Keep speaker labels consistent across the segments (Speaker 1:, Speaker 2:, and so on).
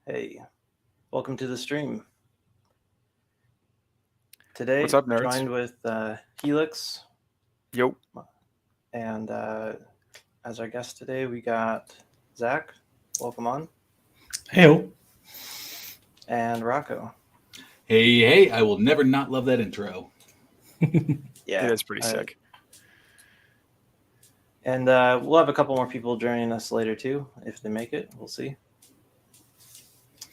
Speaker 1: Hey, welcome to the stream. Today,
Speaker 2: What's up, nerds?
Speaker 1: joined with Helix.
Speaker 2: Yo.
Speaker 1: And as our guest today, we got Zach. Welcome on.
Speaker 3: Hey.
Speaker 1: And Rocco.
Speaker 4: Hey, I will never not love that intro.
Speaker 1: Yeah,
Speaker 2: it is pretty sick.
Speaker 1: And we'll have a couple more people joining us later too, if they make it. We'll see.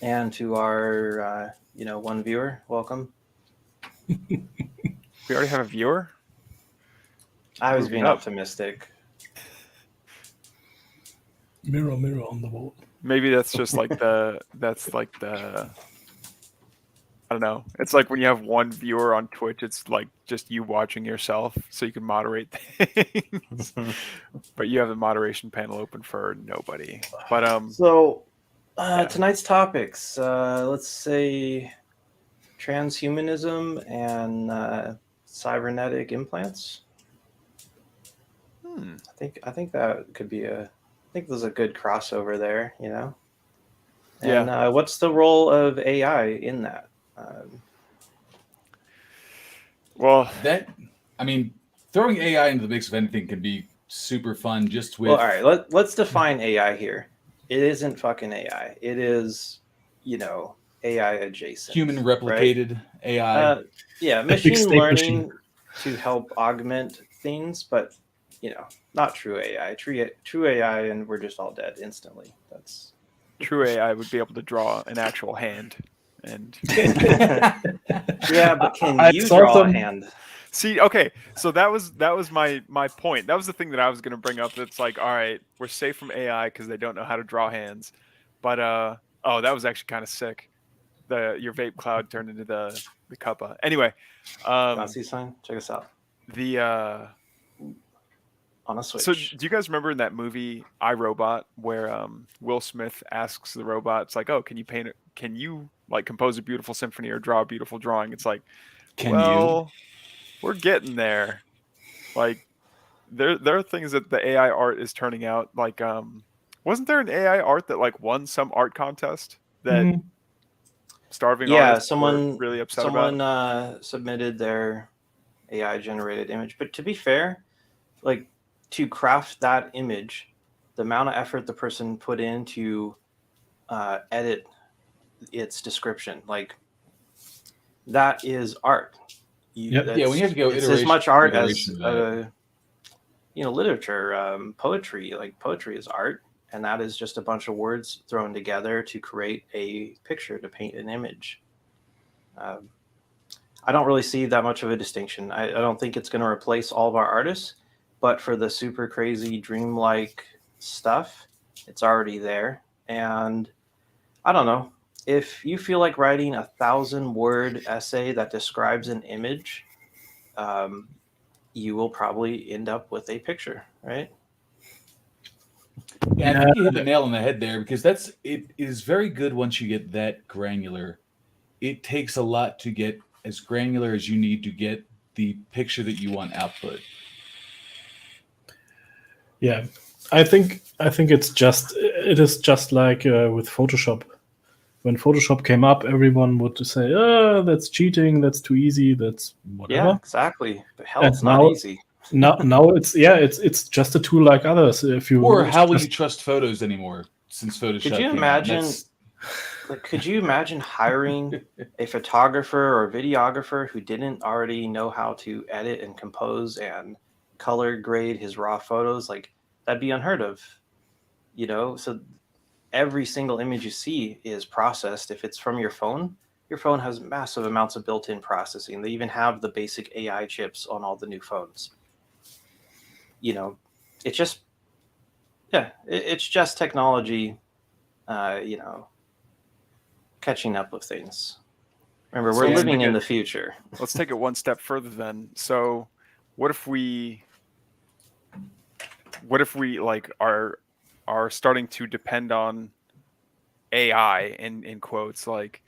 Speaker 1: And to our, one viewer, welcome.
Speaker 2: We already have a viewer?
Speaker 1: I was being optimistic.
Speaker 3: Mirror on the wall.
Speaker 2: Maybe that's just like I don't know. It's like when you have one viewer on Twitch, it's like just you watching yourself so you can moderate things. But you have the moderation panel open for nobody. But
Speaker 1: So tonight's topics, let's say transhumanism and cybernetic implants. I think that could be I think there's a good crossover there, you know? And
Speaker 2: yeah.
Speaker 1: What's the role of AI in that?
Speaker 4: Throwing AI into the mix of anything can be super fun. Just with
Speaker 1: all right, let's define AI here. It isn't fucking AI. It is, AI adjacent,
Speaker 4: human replicated, right? AI.
Speaker 1: Yeah, machine learning to help augment things, but not true AI. True AI, and we're just all dead instantly. That's
Speaker 2: true AI would be able to draw an actual hand. And
Speaker 1: yeah, but can you draw a hand?
Speaker 2: See, okay, so that was my point. That was the thing that I was going to bring up. That's like, all right, we're safe from AI because they don't know how to draw hands. But that was actually kind of sick. Your vape cloud turned into the cuppa. Anyway,
Speaker 1: Nazi sign. Check us out. On a Switch.
Speaker 2: So do you guys remember in that movie I, Robot, where Will Smith asks the robot, it's like, oh, can you like compose a beautiful symphony or draw a beautiful drawing? It's like, we're getting there. Like there are things that the AI art is turning out. Like wasn't there an AI art that like won some art contest that starving artists were really upset about?
Speaker 1: Someone submitted their AI generated image, but to be fair, like to craft that image, the amount of effort the person put in to edit its description, like that is art.
Speaker 4: When you have to go,
Speaker 1: it's as much art as literature, poetry. Like poetry is art, and that is just a bunch of words thrown together to create a picture, to paint an image. I don't really see that much of a distinction. I don't think it's going to replace all of our artists, but for the super crazy dreamlike stuff, it's already there. And I don't know, if you feel like writing 1,000-word essay that describes an image, you will probably end up with a picture, right?
Speaker 4: Yeah, I think you hit the nail on the head there, because it is very good once you get that granular. It takes a lot to get as granular as you need to get the picture that you want output.
Speaker 3: Yeah, I think it is just like with Photoshop. When Photoshop came up, everyone would say, "Oh, that's cheating. That's too easy. That's whatever."
Speaker 1: Yeah, exactly. But hell, it's not easy.
Speaker 3: Now it's just a tool like others.
Speaker 4: How will you trust photos anymore since Photoshop?
Speaker 1: Could you imagine? Could you imagine hiring a photographer or videographer who didn't already know how to edit and compose and color grade his raw photos? Like, that'd be unheard of, So every single image you see is processed. If it's from your phone has massive amounts of built-in processing. They even have the basic AI chips on all the new phones. You know, it's just, it's just technology, you know, catching up with things. Remember,
Speaker 2: So
Speaker 1: we're
Speaker 2: let's
Speaker 1: living
Speaker 2: take
Speaker 1: in
Speaker 2: it-
Speaker 1: the future.
Speaker 2: Let's take it one step further then. So what if we like are starting to depend on AI in quotes, like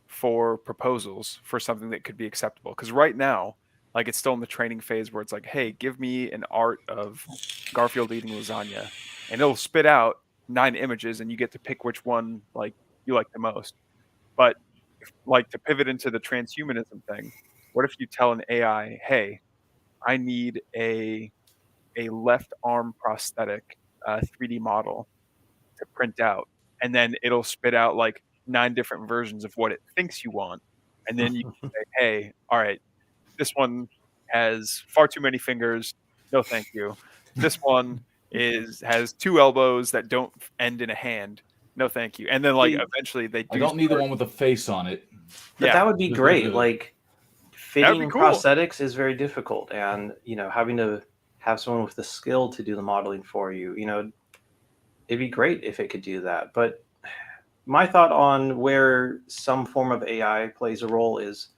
Speaker 2: for proposals for something that could be acceptable? Because right now, like, it's still in the training phase where it's like, hey, give me an art of Garfield eating lasagna, and it'll spit out 9 images, and you get to pick which one like you like the most. But like, to pivot into the transhumanism thing, what if you tell an AI, hey, I need a left arm prosthetic 3D model to print out, and then it'll spit out like 9 different versions of what it thinks you want, and then you can say, "Hey, all right, this one has far too many fingers. No, thank you. This one has 2 elbows that don't end in a hand. No, thank you." And then like
Speaker 1: See,
Speaker 2: eventually they
Speaker 4: I
Speaker 2: do.
Speaker 4: don't need the one with a face on it.
Speaker 1: But
Speaker 2: Yeah,
Speaker 1: that would be
Speaker 4: Just
Speaker 1: great.
Speaker 4: look at it.
Speaker 1: Like,
Speaker 2: That'd be
Speaker 1: fitting
Speaker 2: cool.
Speaker 1: prosthetics is very difficult, and you know, having to have someone with the skill to do the modeling for you, you know, it'd be great if it could do that. But my thought on where some form of AI plays a role is,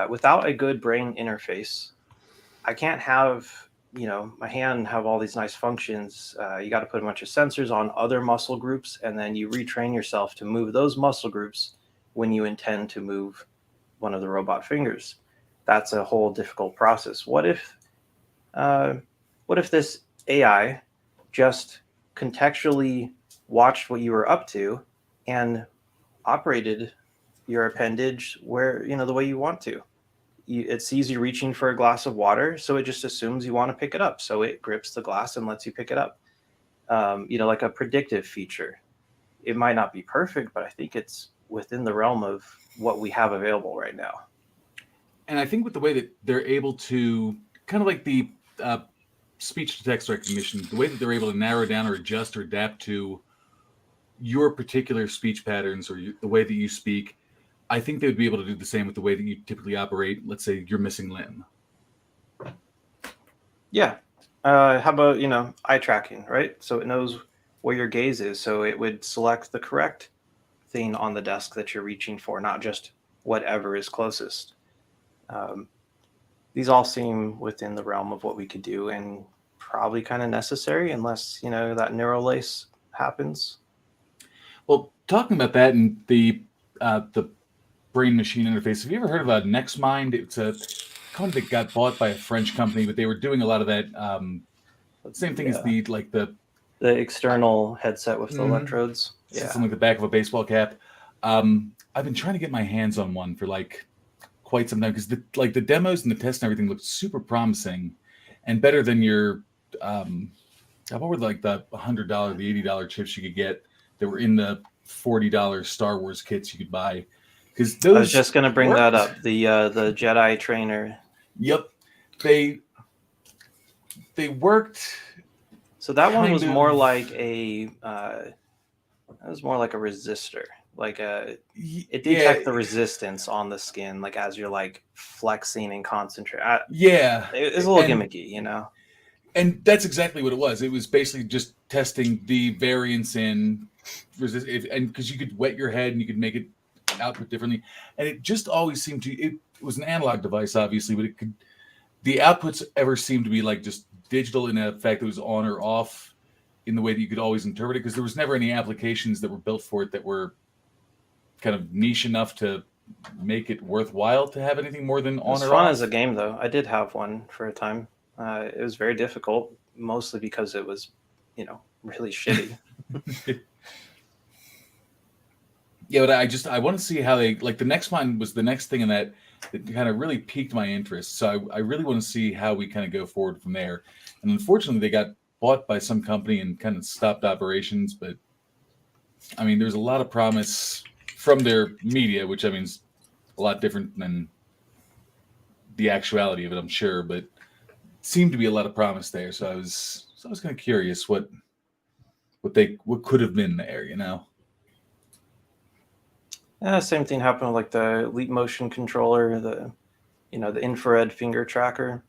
Speaker 1: without a good brain interface, I can't have, you know, my hand have all these nice functions. You got to put a bunch of sensors on other muscle groups, and then you retrain yourself to move those muscle groups when you intend to move one of the robot fingers. That's a whole difficult process. What if this AI just contextually watched what you were up to and operated your appendage where, you know, the way you want to? It sees you reaching for a glass of water, so it just assumes you want to pick it up, so it grips the glass and lets you pick it up. You know, like a predictive feature. It might not be perfect, but I think it's within the realm of what we have available right now.
Speaker 4: And I think with the way that they're able to kind of like the speech to text recognition, the way that they're able to narrow down or adjust or adapt to your particular speech patterns or the way that you speak, I think they would be able to do the same with the way that you typically operate. Let's say your missing limb.
Speaker 1: Yeah. How about, you know, eye tracking, right? So it knows where your gaze is, so it would select the correct thing on the desk that you're reaching for, not just whatever is closest. Um, these all seem within the realm of what we could do, and probably kind of necessary, unless, you know, that neural lace happens.
Speaker 4: Well, talking about that and the brain machine interface, have you ever heard of NextMind? It's a company that got bought by a French company, but they were doing a lot of that. Same thing as
Speaker 1: Yeah.
Speaker 4: the
Speaker 1: The external headset with the
Speaker 4: Mhm.
Speaker 1: electrodes.
Speaker 4: something like the back of a baseball cap. I've been trying to get my hands on one for like quite some time because the demos and the tests and everything looked super promising and better than your what were like the $100, the $80 chips you could get that were in the $40 Star Wars kits you could buy. Because those
Speaker 1: I was just going to bring that
Speaker 4: worked.
Speaker 1: up. The Jedi trainer.
Speaker 4: Yep, they worked.
Speaker 1: So that one was
Speaker 4: Kind
Speaker 1: more
Speaker 4: of-
Speaker 1: like a that was more like a resistor. Like it
Speaker 4: Yeah,
Speaker 1: detects the resistance on the skin, like as you're like flexing and concentrating.
Speaker 4: yeah,
Speaker 1: It's a little
Speaker 4: and-
Speaker 1: gimmicky, you know.
Speaker 4: and that's exactly what it was. It was basically just testing the variance in and because you could wet your head and you could make it output differently, and it just always seemed to. It was an analog device, obviously, but the outputs ever seemed to be like just digital in the fact that it was on or off in the way that you could always interpret it because there was never any applications that were built for it that were kind of niche enough to make it worthwhile to have anything more than
Speaker 1: It
Speaker 4: on
Speaker 1: was
Speaker 4: or
Speaker 1: fun
Speaker 4: off.
Speaker 1: as a game, though. I did have one for a time. It was very difficult, mostly because it was, you know, really shitty.
Speaker 4: Yeah, but I want to see how they like the next one was the next thing in that kind of really piqued my interest. So I really want to see how we kind of go forward from there. And unfortunately, they got bought by some company and kind of stopped operations. But I mean, there's a lot of promise from their media, which I mean is a lot different than the actuality of it, I'm sure. But it seemed to be a lot of promise there. So I was kind of curious what what could have been there, you know.
Speaker 1: Same thing happened with like the Leap Motion controller, the infrared finger tracker.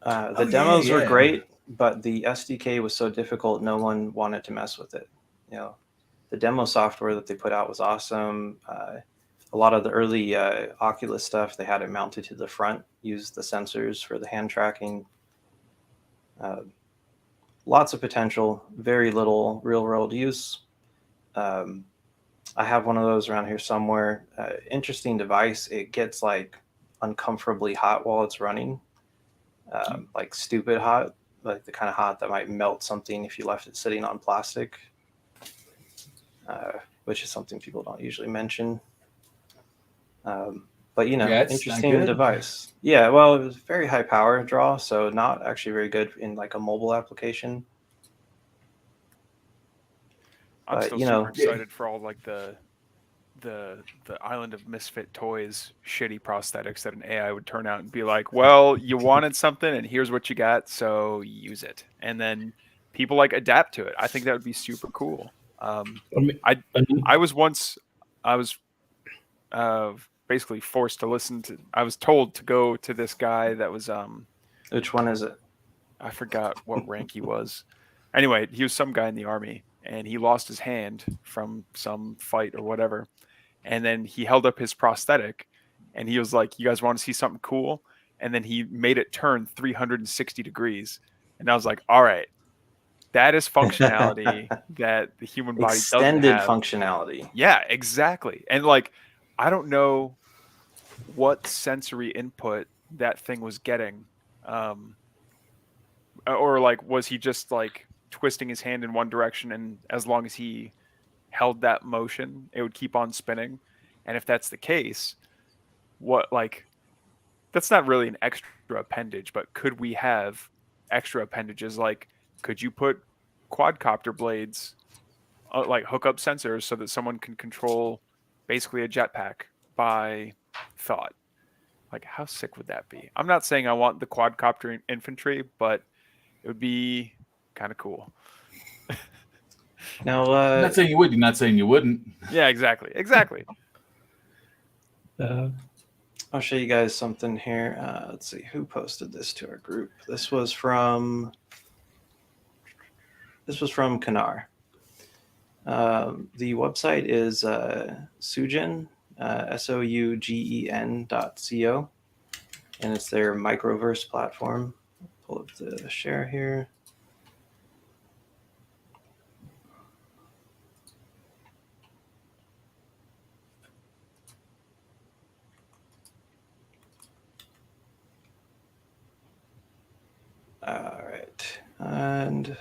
Speaker 1: The demos were great, but the SDK was so difficult, no one wanted to mess with it. The demo software that they put out was awesome. A lot of the early Oculus stuff, they had it mounted to the front, used the sensors for the hand tracking. Lots of potential, very little real-world use. I have one of those around here somewhere. Interesting device. It gets like uncomfortably hot while it's running, like stupid hot, like the kind of hot that might melt something if you left it sitting on plastic, which is something people don't usually mention. But interesting device. Yeah, well, it was very high power draw, so not actually very good in like a mobile application.
Speaker 2: I'm still super excited for all like the Island of Misfit Toys shitty prosthetics that an AI would turn out and be like, well, you wanted something and here's what you got, so use it. And then people like adapt to it. I think that would be super cool. I was basically forced to listen to, I was told to go to this guy that was
Speaker 1: which one is it?
Speaker 2: I forgot what rank he was. Anyway, he was some guy in the army and he lost his hand from some fight or whatever. And then he held up his prosthetic and he was like, you guys want to see something cool? And then he made it turn 360 degrees. And I was like, all right, that is functionality that the human body
Speaker 1: extended
Speaker 2: doesn't have.
Speaker 1: Functionality.
Speaker 2: Yeah, exactly. And like, I don't know what sensory input that thing was getting. Or like, was he just like twisting his hand in one direction and as long as he held that motion, it would keep on spinning? And if that's the case, what, like, that's not really an extra appendage, but could we have extra appendages? Like, could you put quadcopter blades, like hook up sensors so that someone can control basically a jetpack by thought? Like, how sick would that be? I'm not saying I want the quadcopter infantry, but it would be kind of cool.
Speaker 1: Now,
Speaker 4: I'm not saying you would. You're not saying you wouldn't.
Speaker 2: Yeah, exactly.
Speaker 1: I'll show you guys something here. Let's see who posted this to our group. This was from Kanar. The website is Sougen, SOUGEN.co, and it's their microverse platform. Pull up the share here. All right, and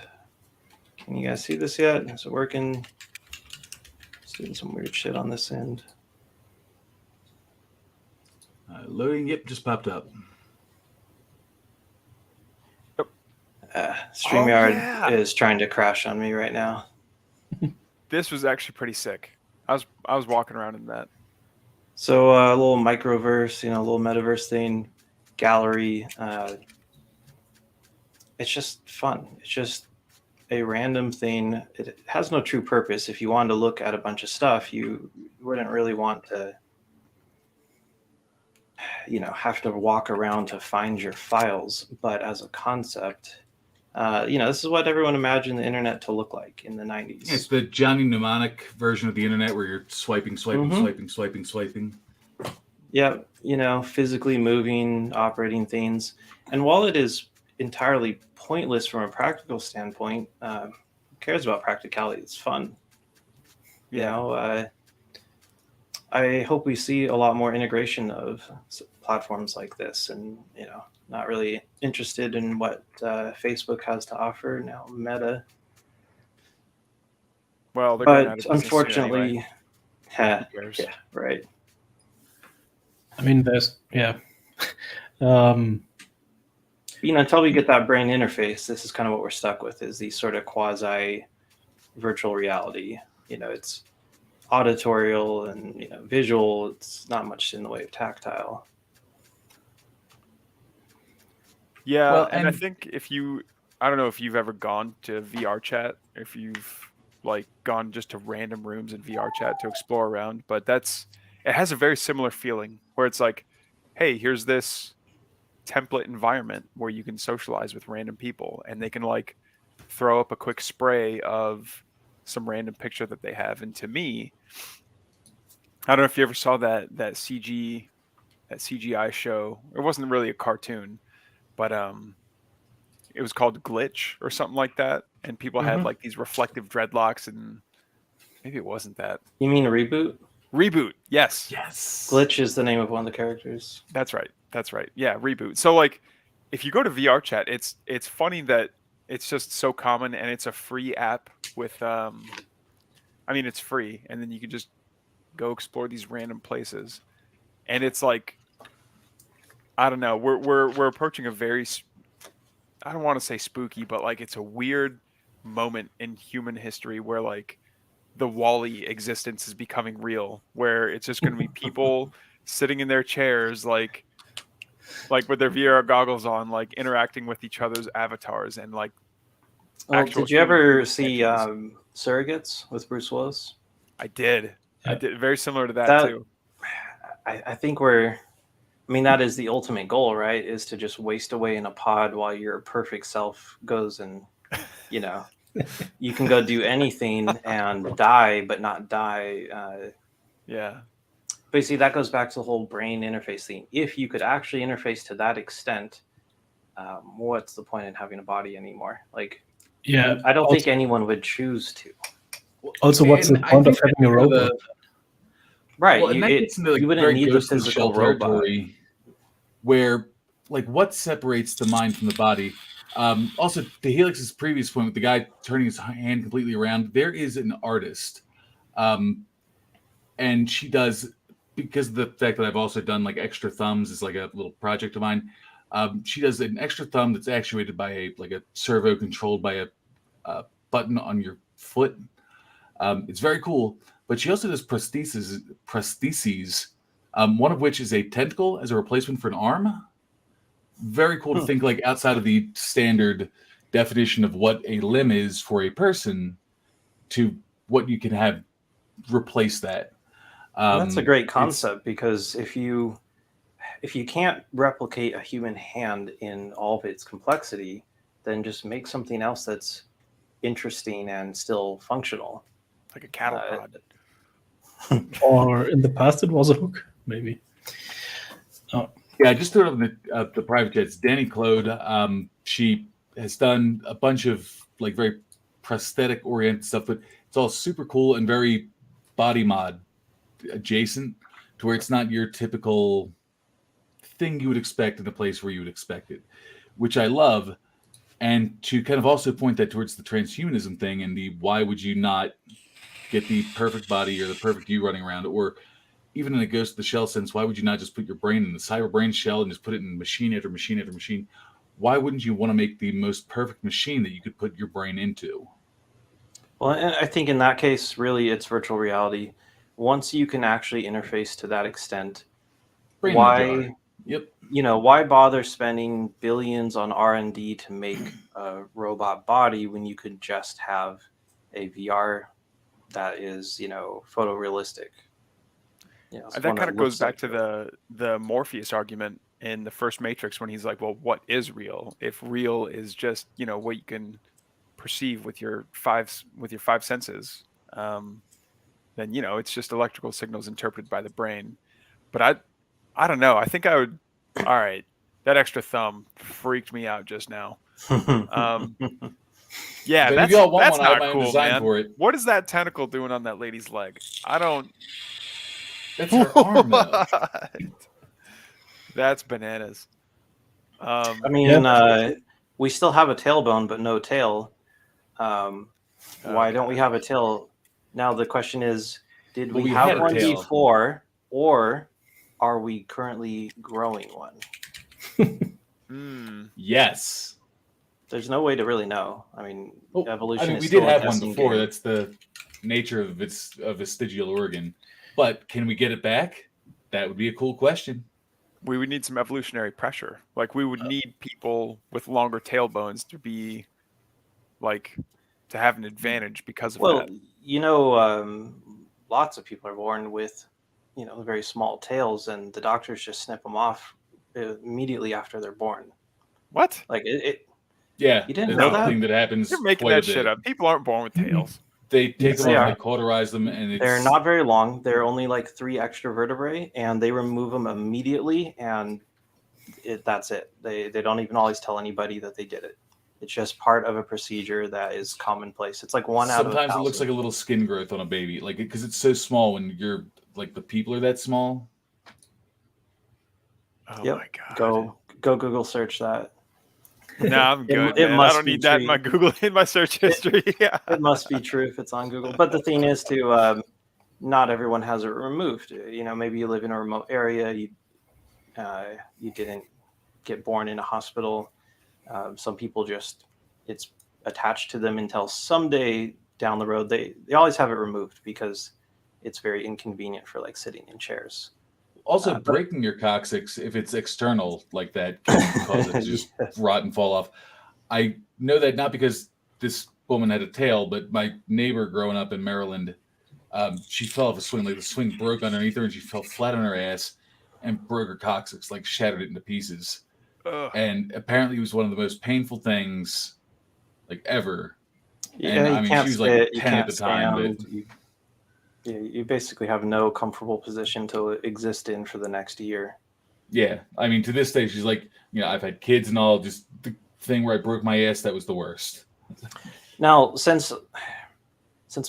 Speaker 1: can you guys see this yet? Is it working? It's doing some weird shit on this end.
Speaker 4: Loading, yep, just popped up.
Speaker 1: StreamYard is trying to crash on me right now.
Speaker 2: This was actually pretty sick. I was walking around in that.
Speaker 1: So a little microverse, a little metaverse thing, gallery. It's just fun. It's just a random thing. It has no true purpose. If you wanted to look at a bunch of stuff, you wouldn't really want to, have to walk around to find your files. But as a concept, this is what everyone imagined the internet to look like in the 90s.
Speaker 4: It's the Johnny Mnemonic version of the internet where you're swiping.
Speaker 1: Yeah, physically moving, operating things. And while it is entirely pointless from a practical standpoint, who cares about practicality? It's fun. I hope we see a lot more integration of platforms like this, and not really interested in what Facebook has to offer now. Meta.
Speaker 2: Well, they're going out of
Speaker 1: but
Speaker 2: business
Speaker 1: unfortunately,
Speaker 2: anyway.
Speaker 1: yeah, right.
Speaker 3: I mean, there's
Speaker 1: until we get that brain interface, this is kind of what we're stuck with, is these sort of quasi virtual reality. It's auditorial and visual. It's not much in the way of tactile.
Speaker 2: Yeah, well, and I think I don't know if you've ever gone to VR chat, if you've like gone just to random rooms in VR chat to explore around, but it has a very similar feeling where it's like, hey, here's this template environment where you can socialize with random people and they can like throw up a quick spray of some random picture that they have. And to me, I don't know if you ever saw that CGI show. It wasn't really a cartoon, but it was called Glitch or something like that. And people had
Speaker 1: Mhm.
Speaker 2: like these reflective dreadlocks, and maybe it wasn't that.
Speaker 1: You mean Reboot?
Speaker 2: Reboot, yes.
Speaker 4: Yes.
Speaker 1: Glitch is the name of one of the characters.
Speaker 2: That's right. Yeah, Reboot. So like if you go to VR chat, it's funny that it's just so common and it's a free app with I mean it's free and then you can just go explore these random places. And it's like I don't know, we're approaching a very I don't want to say spooky, but like it's a weird moment in human history where like the Wall-E existence is becoming real, where it's just going to be people sitting in their chairs, like with their VR goggles on, like interacting with each other's avatars and like.
Speaker 1: Well,
Speaker 2: Actual
Speaker 1: did you
Speaker 2: human
Speaker 1: ever see
Speaker 2: connections.
Speaker 1: Surrogates with Bruce Willis?
Speaker 2: I did.
Speaker 3: Yeah.
Speaker 2: Very similar to that
Speaker 1: That-
Speaker 2: too.
Speaker 1: I think that is the ultimate goal, right? Is to just waste away in a pod while your perfect self goes and, you can go do anything and die, but not die.
Speaker 2: Yeah.
Speaker 1: But you see, that goes back to the whole brain interface thing. If you could actually interface to that extent, what's the point in having a body anymore? Like,
Speaker 3: Yeah.
Speaker 1: I don't think anyone would choose to.
Speaker 3: Also, what's the
Speaker 4: And I
Speaker 3: point of
Speaker 4: think
Speaker 3: having a
Speaker 4: that's where
Speaker 3: robot?
Speaker 1: Right.
Speaker 4: Well, and that gets into like
Speaker 1: you wouldn't
Speaker 4: very
Speaker 1: need the
Speaker 4: Ghost in the
Speaker 1: physical
Speaker 4: Shell
Speaker 1: robot.
Speaker 4: territory, where like what separates the mind from the body. Also, to Helix's previous point with the guy turning his hand completely around, there is an artist, and she does, because of the fact that I've also done like extra thumbs is like a little project of mine. She does an extra thumb that's actuated by a servo controlled by a button on your foot. It's very cool. But she also does prostheses, one of which is a tentacle as a replacement for an arm. Very cool to think like outside of the standard definition of what a limb is for a person to what you can have replace that.
Speaker 1: That's a great concept because if you can't replicate a human hand in all of its complexity, then just make something else that's interesting and still functional.
Speaker 2: Like a cattle prod.
Speaker 3: Or in the past, it was a hook, maybe.
Speaker 4: Yeah, I just threw it up in the private jets. Danny Claude, she has done a bunch of like very prosthetic oriented stuff, but it's all super cool and very body mod adjacent to where it's not your typical thing you would expect in the place where you would expect it, which I love. And to kind of also point that towards the transhumanism thing and the why would you not get the perfect body or the perfect you running around, or even in a Ghost of the Shell sense, why would you not just put your brain in the cyber brain shell and just put it in machine after machine after machine? Why wouldn't you want to make the most perfect machine that you could put your brain into?
Speaker 1: Well, and I think in that case, really, it's virtual reality. Once you can actually interface to that extent,
Speaker 4: Brain in a jar.
Speaker 1: why,
Speaker 4: Yep.
Speaker 1: why bother spending billions on R&D to make a robot body when you could just have a VR that is, photorealistic?
Speaker 2: That kind of goes back to the Morpheus argument in the first Matrix when he's like, well, what is real? If real is just, what you can perceive with your five senses, then, it's just electrical signals interpreted by the brain. But I don't know. I think I would, all right, that extra thumb freaked me out just now. Yeah,
Speaker 4: But if
Speaker 2: that's
Speaker 4: y'all want one, I have
Speaker 2: not
Speaker 4: my own
Speaker 2: cool,
Speaker 4: design
Speaker 2: man.
Speaker 4: for it.
Speaker 2: What is that tentacle doing on that lady's leg? I don't.
Speaker 4: That's her arm, though.
Speaker 2: What? That's bananas.
Speaker 1: I mean, we still have a tailbone, but no tail. Why don't we have a tail? Now the question is, did
Speaker 4: Well,
Speaker 1: we
Speaker 4: we had
Speaker 1: have
Speaker 4: a
Speaker 1: one
Speaker 4: tail.
Speaker 1: before, or are we currently growing one?
Speaker 4: Yes.
Speaker 1: There's no way to really know. I mean,
Speaker 4: Well,
Speaker 1: evolution is
Speaker 4: we
Speaker 1: still
Speaker 4: did
Speaker 1: a
Speaker 4: have one
Speaker 1: guessing
Speaker 4: before.
Speaker 1: game.
Speaker 4: That's the nature of its vestigial organ. But can we get it back? That would be a cool question.
Speaker 2: We would need some evolutionary pressure. Like we would need people with longer tailbones to be like to have an advantage because of
Speaker 1: Well,
Speaker 2: that.
Speaker 1: you know, lots of people are born with, very small tails, and the doctors just snip them off immediately after they're born.
Speaker 2: What?
Speaker 1: Like it
Speaker 4: Yeah,
Speaker 1: you didn't
Speaker 4: that's
Speaker 1: know
Speaker 4: the
Speaker 1: that?
Speaker 4: thing that happens
Speaker 2: You're making
Speaker 4: quite a
Speaker 2: that shit
Speaker 4: bit.
Speaker 2: up. People aren't born with tails.
Speaker 4: They take
Speaker 3: Yes,
Speaker 4: them
Speaker 1: they
Speaker 4: off
Speaker 1: are.
Speaker 4: and they cauterize them, and
Speaker 1: They're
Speaker 4: it's
Speaker 1: not very long. They're only like 3 extra vertebrae, and they remove them immediately, and that's it. They don't even always tell anybody that they did it. It's just part of a procedure that is commonplace. It's like one out of
Speaker 4: sometimes it
Speaker 1: 1,000.
Speaker 4: looks like a little skin growth on a baby, like because it's so small when you're like the people are that small.
Speaker 2: Oh
Speaker 1: Yep.
Speaker 2: my god.
Speaker 1: Go Google search that.
Speaker 2: No, I'm
Speaker 1: It-
Speaker 2: good,
Speaker 1: it
Speaker 2: man. I
Speaker 1: must
Speaker 2: don't
Speaker 1: be
Speaker 2: need that in my
Speaker 1: true.
Speaker 2: Google in my search history. Yeah.
Speaker 1: It must be true if it's on Google. But the thing is, not everyone has it removed. Maybe you live in a remote area. You didn't get born in a hospital. Some people it's attached to them until someday down the road they always have it removed because it's very inconvenient for like sitting in chairs.
Speaker 4: Also,
Speaker 1: But-
Speaker 4: breaking your coccyx if it's external like that can cause it to just rot and fall off. I know that not because this woman had a tail, but my neighbor growing up in Maryland, she fell off a swing. Like the swing broke underneath her, and she fell flat on her ass and broke her coccyx, like shattered it into pieces.
Speaker 2: Ugh.
Speaker 4: And apparently, it was one of the most painful things like ever.
Speaker 1: Yeah,
Speaker 4: And,
Speaker 1: you
Speaker 4: I mean,
Speaker 1: can't
Speaker 4: she was like
Speaker 1: sit, you
Speaker 4: 10 at
Speaker 1: can't
Speaker 4: the time, but-
Speaker 1: stand. You basically have no comfortable position to exist in for the next year.
Speaker 4: Yeah, I mean, to this day, she's like, I've had kids and all. Just the thing where I broke my ass, that was the worst.
Speaker 1: Now, since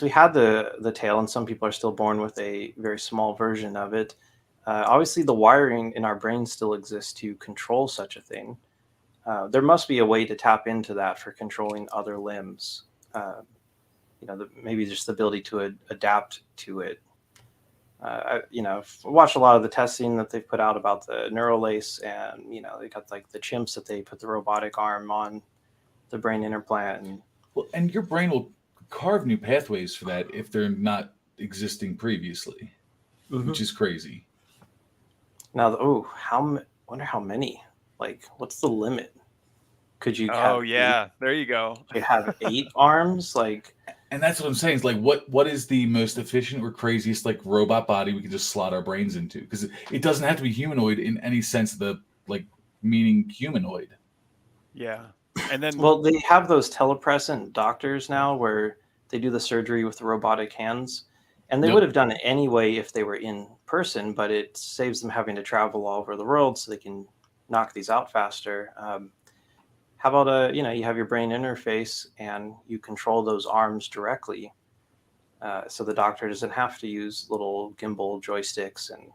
Speaker 1: we had the tail, and some people are still born with a very small version of it, obviously the wiring in our brain still exists to control such a thing. There must be a way to tap into that for controlling other limbs. Maybe just the ability to adapt to it. I've watched a lot of the testing that they've put out about the Neuralace, and they got like the chimps that they put the robotic arm on the brain implant, and
Speaker 4: Well, and your brain will carve new pathways for that if they're not existing previously, which is crazy.
Speaker 1: now, wonder how many? Like, what's the limit? Could you?
Speaker 2: Oh
Speaker 1: have
Speaker 2: yeah, there you go.
Speaker 1: you have 8 arms? Like,
Speaker 4: And that's what I'm saying. It's like, what is the most efficient or craziest like robot body we can just slot our brains into? Because it doesn't have to be humanoid in any sense of the like meaning humanoid.
Speaker 2: Yeah. And then
Speaker 1: well, they have those teleprescent doctors now where they do the surgery with the robotic hands, and they
Speaker 4: Yep.
Speaker 1: would have done it anyway if they were in person, but it saves them having to travel all over the world so they can knock these out faster. How about you have your brain interface and you control those arms directly, so the doctor doesn't have to use little gimbal joysticks and.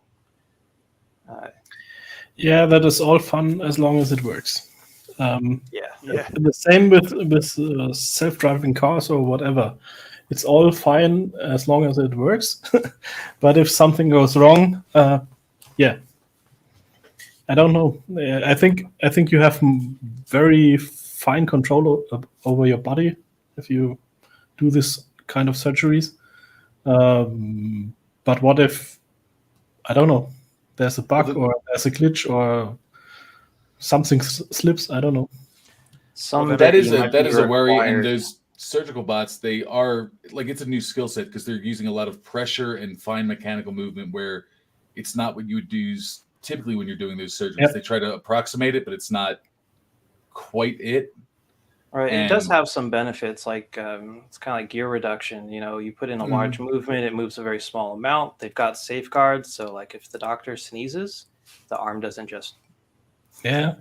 Speaker 3: Yeah, that is all fun as long as it works.
Speaker 2: yeah.
Speaker 3: The same with self-driving cars or whatever. It's all fine as long as it works. But if something goes wrong, yeah, I don't know. I think you have very fine control over your body if you do this kind of surgeries. But what if, I don't know, there's a bug or there's a glitch or something slips? I don't know.
Speaker 4: That is
Speaker 1: might
Speaker 4: a
Speaker 1: be
Speaker 4: worry. And
Speaker 1: required.
Speaker 4: those surgical bots, they are like it's a new skill set because they're using a lot of pressure and fine mechanical movement where it's not what you would use typically when you're doing those surgeries.
Speaker 3: Yep.
Speaker 4: They try to approximate it, but it's not quite it.
Speaker 1: Right, it does
Speaker 4: And-
Speaker 1: have some benefits, like it's kind of like gear reduction. You put in a large movement, it moves a very small amount. They've got safeguards, so like if the doctor sneezes, the arm doesn't just.
Speaker 3: Yeah.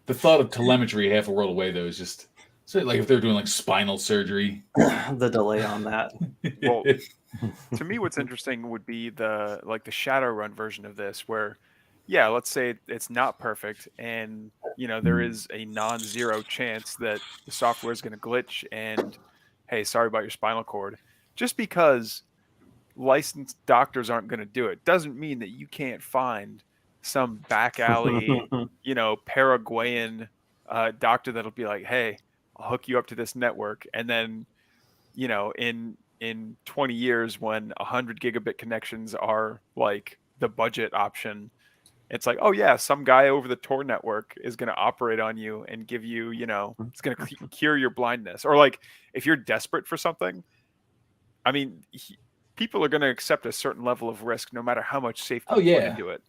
Speaker 4: The thought of telemetry half a world away though is just so like if they're doing like spinal surgery.
Speaker 1: The delay on that.
Speaker 2: Well, to me, what's interesting would be the Shadowrun version of this, where, yeah, let's say it's not perfect, and there is a non-zero chance that the software is going to glitch, and hey, sorry about your spinal cord. Just because licensed doctors aren't going to do it doesn't mean that you can't find some back alley, Paraguayan doctor that'll be like, hey, I'll hook you up to this network, and then in 20 years when 100 gigabit connections are like the budget option, It's like, oh yeah, some guy over the Tor network is going to operate on you and give you, it's going to cure your blindness. Or like if you're desperate for something, I mean, people are going to accept a certain level of risk no matter how much safety
Speaker 4: Oh,
Speaker 2: you put
Speaker 4: yeah.
Speaker 2: into it.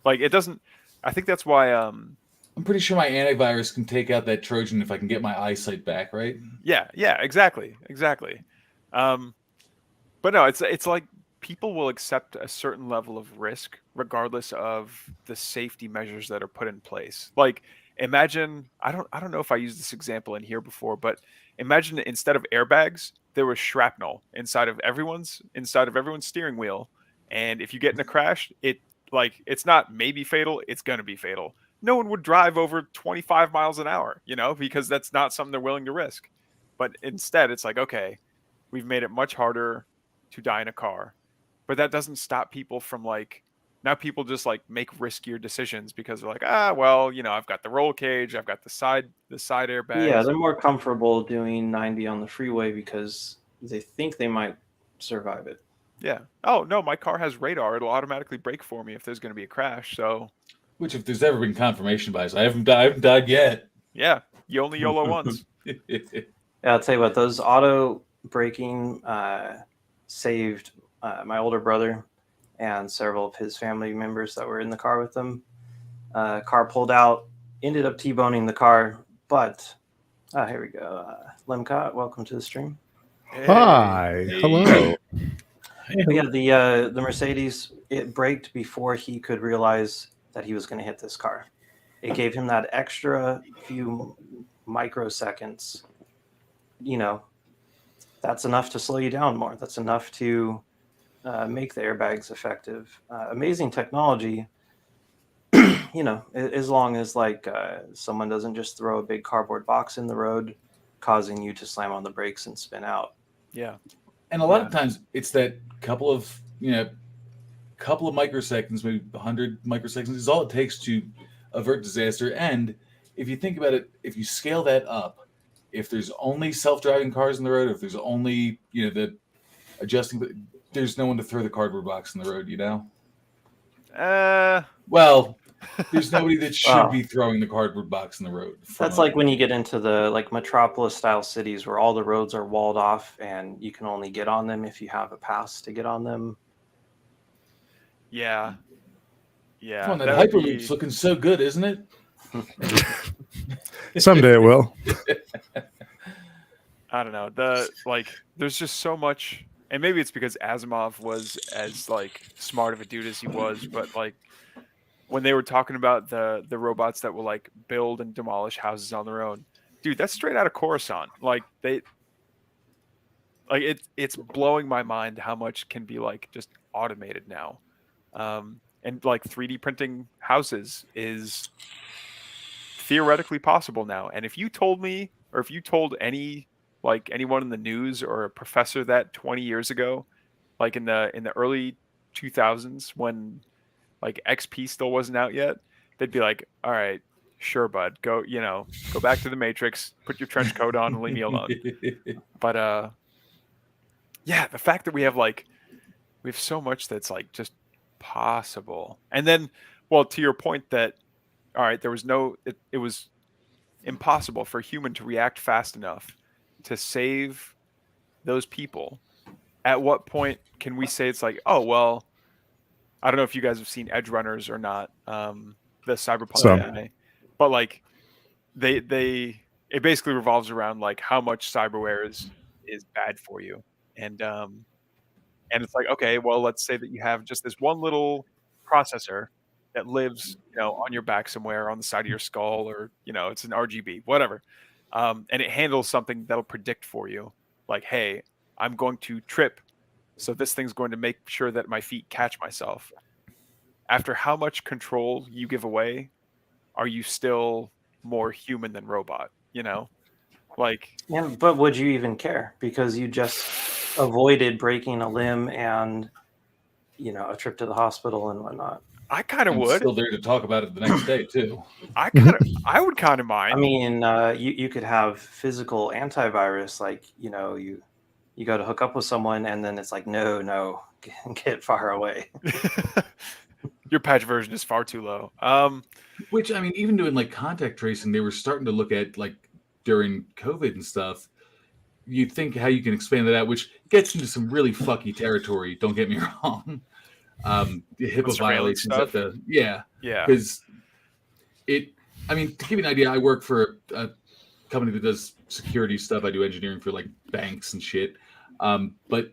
Speaker 2: Like it doesn't. I think that's why.
Speaker 4: I'm pretty sure my antivirus can take out that Trojan if I can get my eyesight back, right?
Speaker 2: Yeah, exactly. But no, it's like people will accept a certain level of risk regardless of the safety measures that are put in place. Like imagine, I don't know if I used this example in here before, but imagine instead of airbags, there was shrapnel inside of everyone's steering wheel. And if you get in a crash, it's not maybe fatal, it's gonna be fatal. No one would drive over 25 miles an hour, because that's not something they're willing to risk. But instead, it's like, okay, we've made it much harder to die in a car. But that doesn't stop people from now people just make riskier decisions because they're like, well, I've got the roll cage, I've got the side airbags.
Speaker 1: Yeah, they're more comfortable doing 90 on the freeway because they think they might survive it.
Speaker 2: Yeah. Oh no, my car has radar. It'll automatically brake for me if there's going to be a crash. So,
Speaker 4: which if there's ever been confirmation bias, I haven't died yet.
Speaker 2: Yeah, you only YOLO once.
Speaker 1: Yeah, I'll tell you what, those auto braking saved my older brother and several of his family members that were in the car with them. Car pulled out, ended up T-boning the car, but here we go. Lemcott, welcome to the stream.
Speaker 5: Hi, hello.
Speaker 1: Yeah, the Mercedes, it braked before he could realize that he was going to hit this car. It gave him that extra few microseconds. That's enough to slow you down more. That's enough to make the airbags effective. Amazing technology. As long as someone doesn't just throw a big cardboard box in the road, causing you to slam on the brakes and spin out.
Speaker 2: Yeah.
Speaker 4: And a lot of times it's that couple of microseconds, maybe 100 microseconds is all it takes to avert disaster. And if you think about it, if you scale that up, if there's only self-driving cars on the road, if there's only, the adjusting, there's no one to throw the cardboard box in the road, Well, there's nobody that should be throwing the cardboard box in the road.
Speaker 1: That's like when you get into the metropolis style cities where all the roads are walled off and you can only get on them if you have a pass to get on them.
Speaker 2: Yeah.
Speaker 4: Come on, that Hyperloop's looking so good, isn't it?
Speaker 5: Someday it will.
Speaker 2: I don't know. There's just so much, and maybe it's because Asimov was as smart of a dude as he was, but when they were talking about the robots that will build and demolish houses on their own, dude, that's straight out of Coruscant. It's blowing my mind how much can be just automated now. And 3D printing houses is theoretically possible now. And if you told me, or if you told anyone in the news or a professor that 20 years ago, in the early 2000s when XP still wasn't out yet, they'd be like, all right, sure, bud, go back to the Matrix, put your trench coat on and leave me alone. But yeah, the fact that we have so much that's just possible. And then, well, to your point that, all right, there was it was impossible for a human to react fast enough to save those people. At what point can we say it's oh, well, I don't know if you guys have seen Edge Runners or not, the Cyberpunk anime, but it basically revolves around how much cyberware is bad for you. And it's okay, well, let's say that you have just this one little processor that lives, on your back somewhere, on the side of your skull, or it's an RGB, whatever, and it handles something that'll predict for you, hey, I'm going to trip, so this thing's going to make sure that my feet catch myself. After how much control you give away, are you still more human than robot? Yeah,
Speaker 1: but would you even care? Because you just avoided breaking a limb and a trip to the hospital and whatnot.
Speaker 2: I kind of
Speaker 4: I'm
Speaker 2: would.
Speaker 4: Still there to talk about it the next day too.
Speaker 2: I would kind of mind.
Speaker 1: I mean, you could have physical antivirus, you go to hook up with someone and then it's no, get far away.
Speaker 2: Your patch version is far too low.
Speaker 4: Which, I mean, even doing like contact tracing, they were starting to look at like during COVID and stuff. You think how you can expand that out, which gets into some really fucky territory. Don't get me wrong. The HIPAA
Speaker 2: surveillance
Speaker 4: violations
Speaker 2: stuff?
Speaker 4: yeah,
Speaker 2: Yeah.
Speaker 4: because I mean, to give you an idea, I work for a company that does security stuff. I do engineering for like banks and shit. But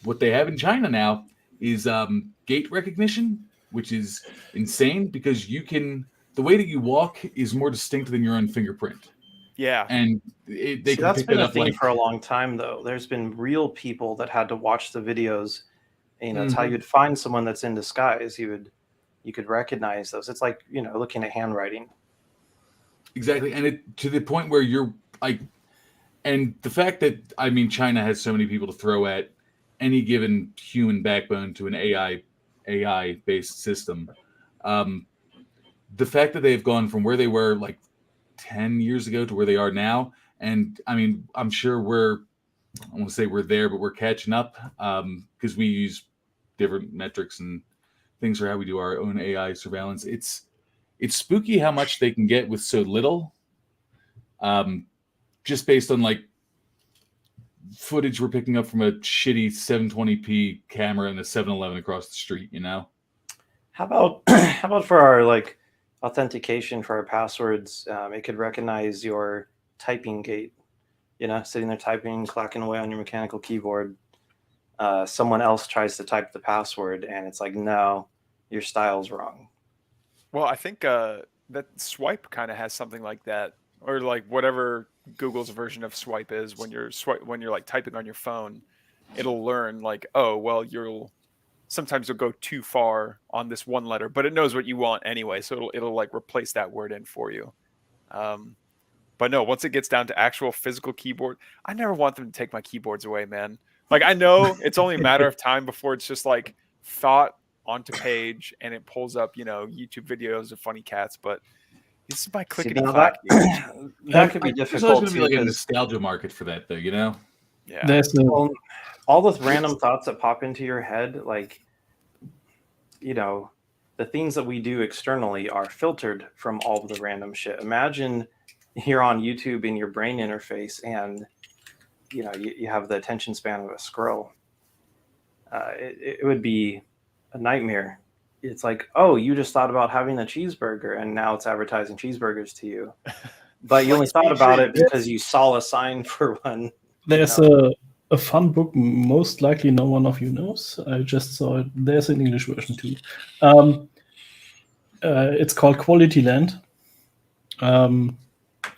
Speaker 4: what they have in China now is gait recognition, which is insane because the way that you walk is more distinct than your own fingerprint.
Speaker 2: Yeah.
Speaker 4: And they
Speaker 1: See,
Speaker 4: can
Speaker 1: that's
Speaker 4: pick
Speaker 1: been
Speaker 4: that
Speaker 1: a
Speaker 4: up
Speaker 1: thing
Speaker 4: like
Speaker 1: for a long time, though. There's been real people that had to watch the videos. It's how
Speaker 4: Mhm.
Speaker 1: you'd find someone that's in disguise. You could recognize those. It's like looking at handwriting.
Speaker 4: exactly, and it to the point where you're like, and the fact that I mean, China has so many people to throw at any given human backbone to an AI based system. Um, the fact that they've gone from where they were like 10 years ago to where they are now, and I mean, I'm sure I won't say we're there, but we're catching up because we use different metrics and things for how we do our own AI surveillance. It's spooky how much they can get with so little, just based on like footage we're picking up from a shitty 720p camera in a 7-Eleven across the street.
Speaker 1: How about for our like authentication for our passwords? It could recognize your typing gait. Sitting there typing, clacking away on your mechanical keyboard. Someone else tries to type the password, and it's like, no, your style's wrong.
Speaker 2: Well, I think that Swipe kind of has something like that, or like whatever Google's version of Swipe is. When you're like typing on your phone, it'll learn like, oh, well, sometimes you'll go too far on this one letter, but it knows what you want anyway, so it'll like replace that word in for you. But no, once it gets down to actual physical keyboard, I never want them to take my keyboards away, man. Like, I know it's only a matter of time before it's just like thought onto page and it pulls up, YouTube videos of funny cats, but this is my
Speaker 1: See,
Speaker 2: clickety
Speaker 1: now
Speaker 2: clack.
Speaker 1: that could be
Speaker 4: There's always
Speaker 1: difficult
Speaker 4: going to
Speaker 1: too,
Speaker 4: be like a
Speaker 1: 'cause
Speaker 4: nostalgia market for that, though.
Speaker 2: Yeah.
Speaker 3: There's a,
Speaker 1: all those random thoughts that pop into your head, like the things that we do externally are filtered from all of the random shit. Imagine you're on YouTube in your brain interface, and you have the attention span of a squirrel. It would be a nightmare. It's like, oh, you just thought about having a cheeseburger, and now it's advertising cheeseburgers to you. But you only thought about it because you saw a sign for one.
Speaker 3: there's a fun book, most likely no one of you knows. I just saw it. There's an English version too. It's called Quality Land.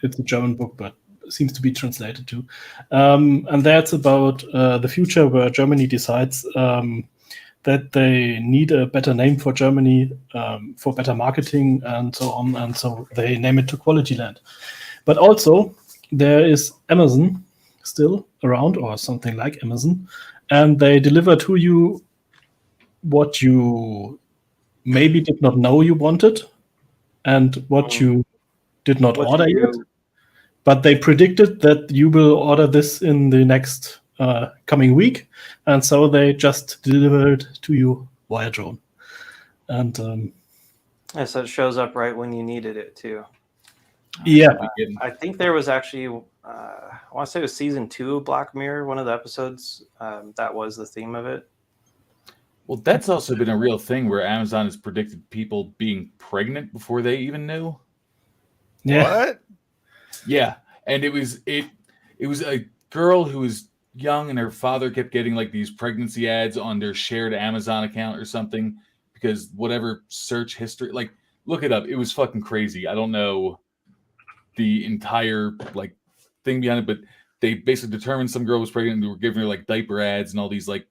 Speaker 3: It's a German book, but seems to be translated too. And that's about the future where Germany decides that they need a better name for Germany, for better marketing and so on. And so they name it to Quality Land. But also there is Amazon still around, or something like Amazon, and they deliver to you what you maybe did not know you wanted and what you did not order yet. But they predicted that you will order this in the next coming week, and so they just delivered to you via drone. And
Speaker 1: so it shows up right when you needed it too.
Speaker 3: Yeah,
Speaker 1: I think there was actually, I want to say it was season 2 of Black Mirror, one of the episodes that was the theme of it.
Speaker 4: Well, that's also been a real thing where Amazon has predicted people being pregnant before they even knew.
Speaker 3: yeah.
Speaker 2: What?
Speaker 4: Yeah, and it was a girl who was young, and her father kept getting like these pregnancy ads on their shared Amazon account or something, because whatever search history, like, look it up. It was fucking crazy. I don't know the entire like thing behind it, but they basically determined some girl was pregnant and they were giving her like diaper ads and all these like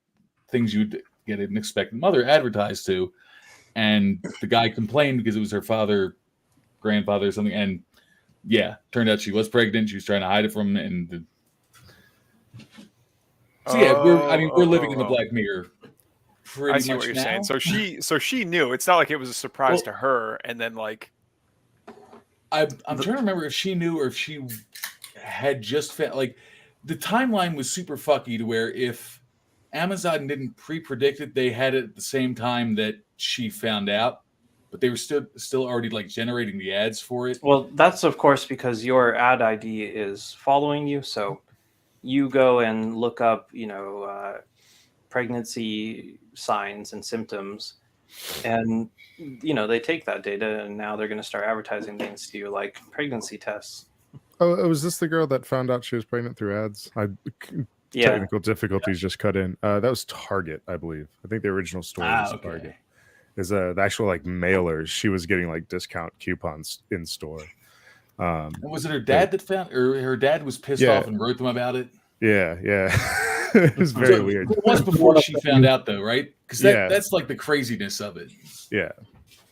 Speaker 4: things you'd get an expectant mother advertised to. And the guy complained because it was her grandfather or something, and yeah, turned out she was pregnant. She was trying to hide it from him, and so yeah, we're living in the Black Mirror.
Speaker 2: I see what you're saying. So she knew. It's not like it was a surprise to her, and then like
Speaker 4: I'm trying to remember if she knew or if she had just found, like, the timeline was super fucky to where if Amazon didn't pre-predict it, they had it at the same time that she found out. but they were still already like generating the ads for it.
Speaker 1: Well, that's of course because your ad ID is following you. So you go and look up, pregnancy signs and symptoms, and they take that data, and now they're going to start advertising things to you like pregnancy tests.
Speaker 5: Oh, was this the girl that found out she was pregnant through ads?
Speaker 1: Yeah.
Speaker 5: Technical difficulties just cut in. That was Target, I believe. I think the original store was
Speaker 4: okay.
Speaker 5: Target. Is the actual like mailers? She was getting like discount coupons in store.
Speaker 4: And was it her dad that found, or her dad was pissed off and wrote them about it?
Speaker 5: Yeah. It was very weird.
Speaker 4: It was before she found out, though, right? Because that's like the craziness of it.
Speaker 5: Yeah,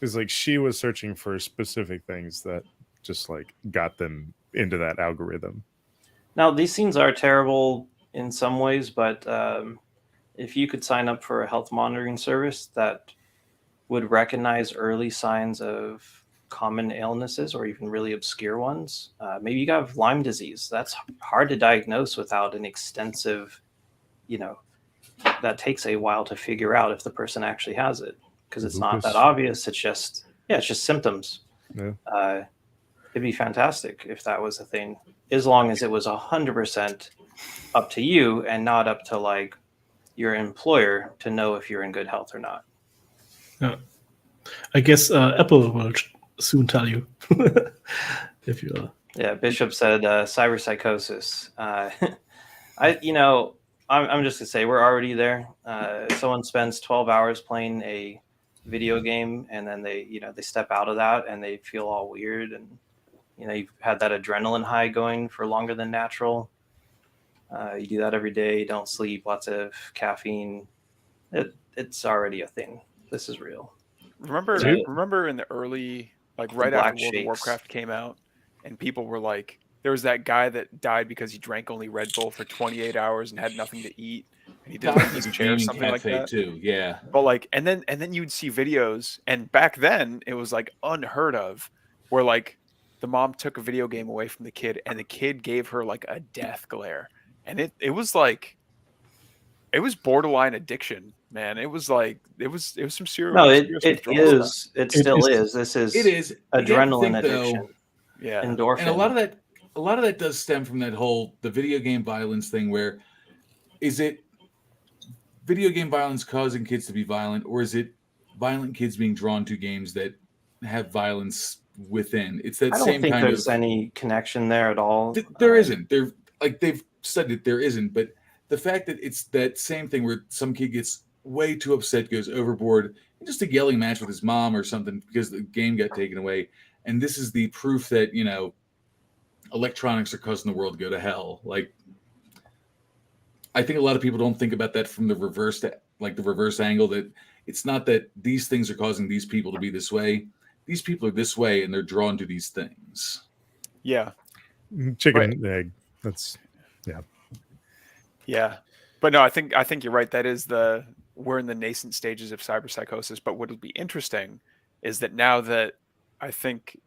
Speaker 5: it's like she was searching for specific things that just like got them into that algorithm.
Speaker 1: Now, these scenes are terrible in some ways, but if you could sign up for a health monitoring service that would recognize early signs of common illnesses or even really obscure ones, maybe you have Lyme disease. That's hard to diagnose without an extensive, that takes a while to figure out if the person actually has it, because it's not that obvious. It's just symptoms.
Speaker 5: Yeah.
Speaker 1: It'd be fantastic if that was a thing, as long as it was 100% up to you and not up to like your employer to know if you're in good health or not.
Speaker 3: Yeah. I guess Apple will soon tell you if you are.
Speaker 1: Yeah, Bishop said cyberpsychosis. I'm just gonna say we're already there. If someone spends 12 hours playing a video game and then they step out of that and they feel all weird, and you've had that adrenaline high going for longer than natural. You do that every day, don't sleep, lots of caffeine. It's already a thing. This is real.
Speaker 2: Remember in the early, like right after World of Warcraft came out, and people were like, there was that guy that died because he drank only Red Bull for 28 hours and had nothing to eat, and he did like his chair or something like that
Speaker 4: too. Yeah,
Speaker 2: but like, and then you'd see videos, and back then it was like unheard of, where like the mom took a video game away from the kid, and the kid gave her like a death glare, and it was like, it was borderline addiction, man. It was like it was some serious.
Speaker 1: No, it is. It still is. This is.
Speaker 4: It is
Speaker 1: adrenaline addiction.
Speaker 4: Though,
Speaker 2: yeah,
Speaker 1: endorphin.
Speaker 4: And a lot of that does stem from that whole the video game violence thing. Where is it video game violence causing kids to be violent, or is it violent kids being drawn to games that have violence within? It's that
Speaker 1: I don't
Speaker 4: same
Speaker 1: think
Speaker 4: kind
Speaker 1: there's any connection there at all.
Speaker 4: There isn't. They've studied there isn't, but the fact that it's that same thing where some kid gets way too upset, goes overboard, and just a yelling match with his mom or something because the game got taken away. And this is the proof that, electronics are causing the world to go to hell. Like, I think a lot of people don't think about that from the reverse angle, that it's not that these things are causing these people to be this way. These people are this way and they're drawn to these things.
Speaker 2: Yeah.
Speaker 5: Chicken and egg. That's
Speaker 2: Yeah. But no, I think you're right. That is we're in the nascent stages of cyberpsychosis. But what will be interesting is that now that I think,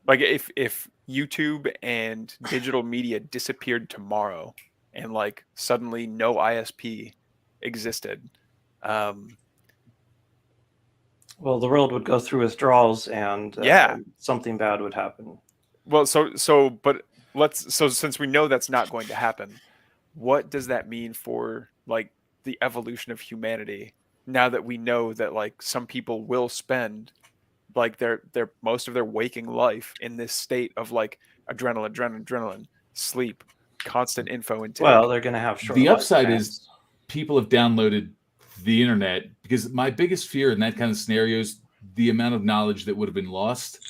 Speaker 2: like, if YouTube and digital media disappeared tomorrow and like suddenly no ISP existed,
Speaker 1: well, the world would go through withdrawals and something bad would happen.
Speaker 2: Well, so since we know that's not going to happen, what does that mean for like the evolution of humanity now that we know that like some people will spend like their most of their waking life in this state of like adrenaline, sleep, constant info intake?
Speaker 1: Well, they're going to have short.
Speaker 4: The upside is people have downloaded the internet, because my biggest fear in that kind of scenario is the amount of knowledge that would have been lost.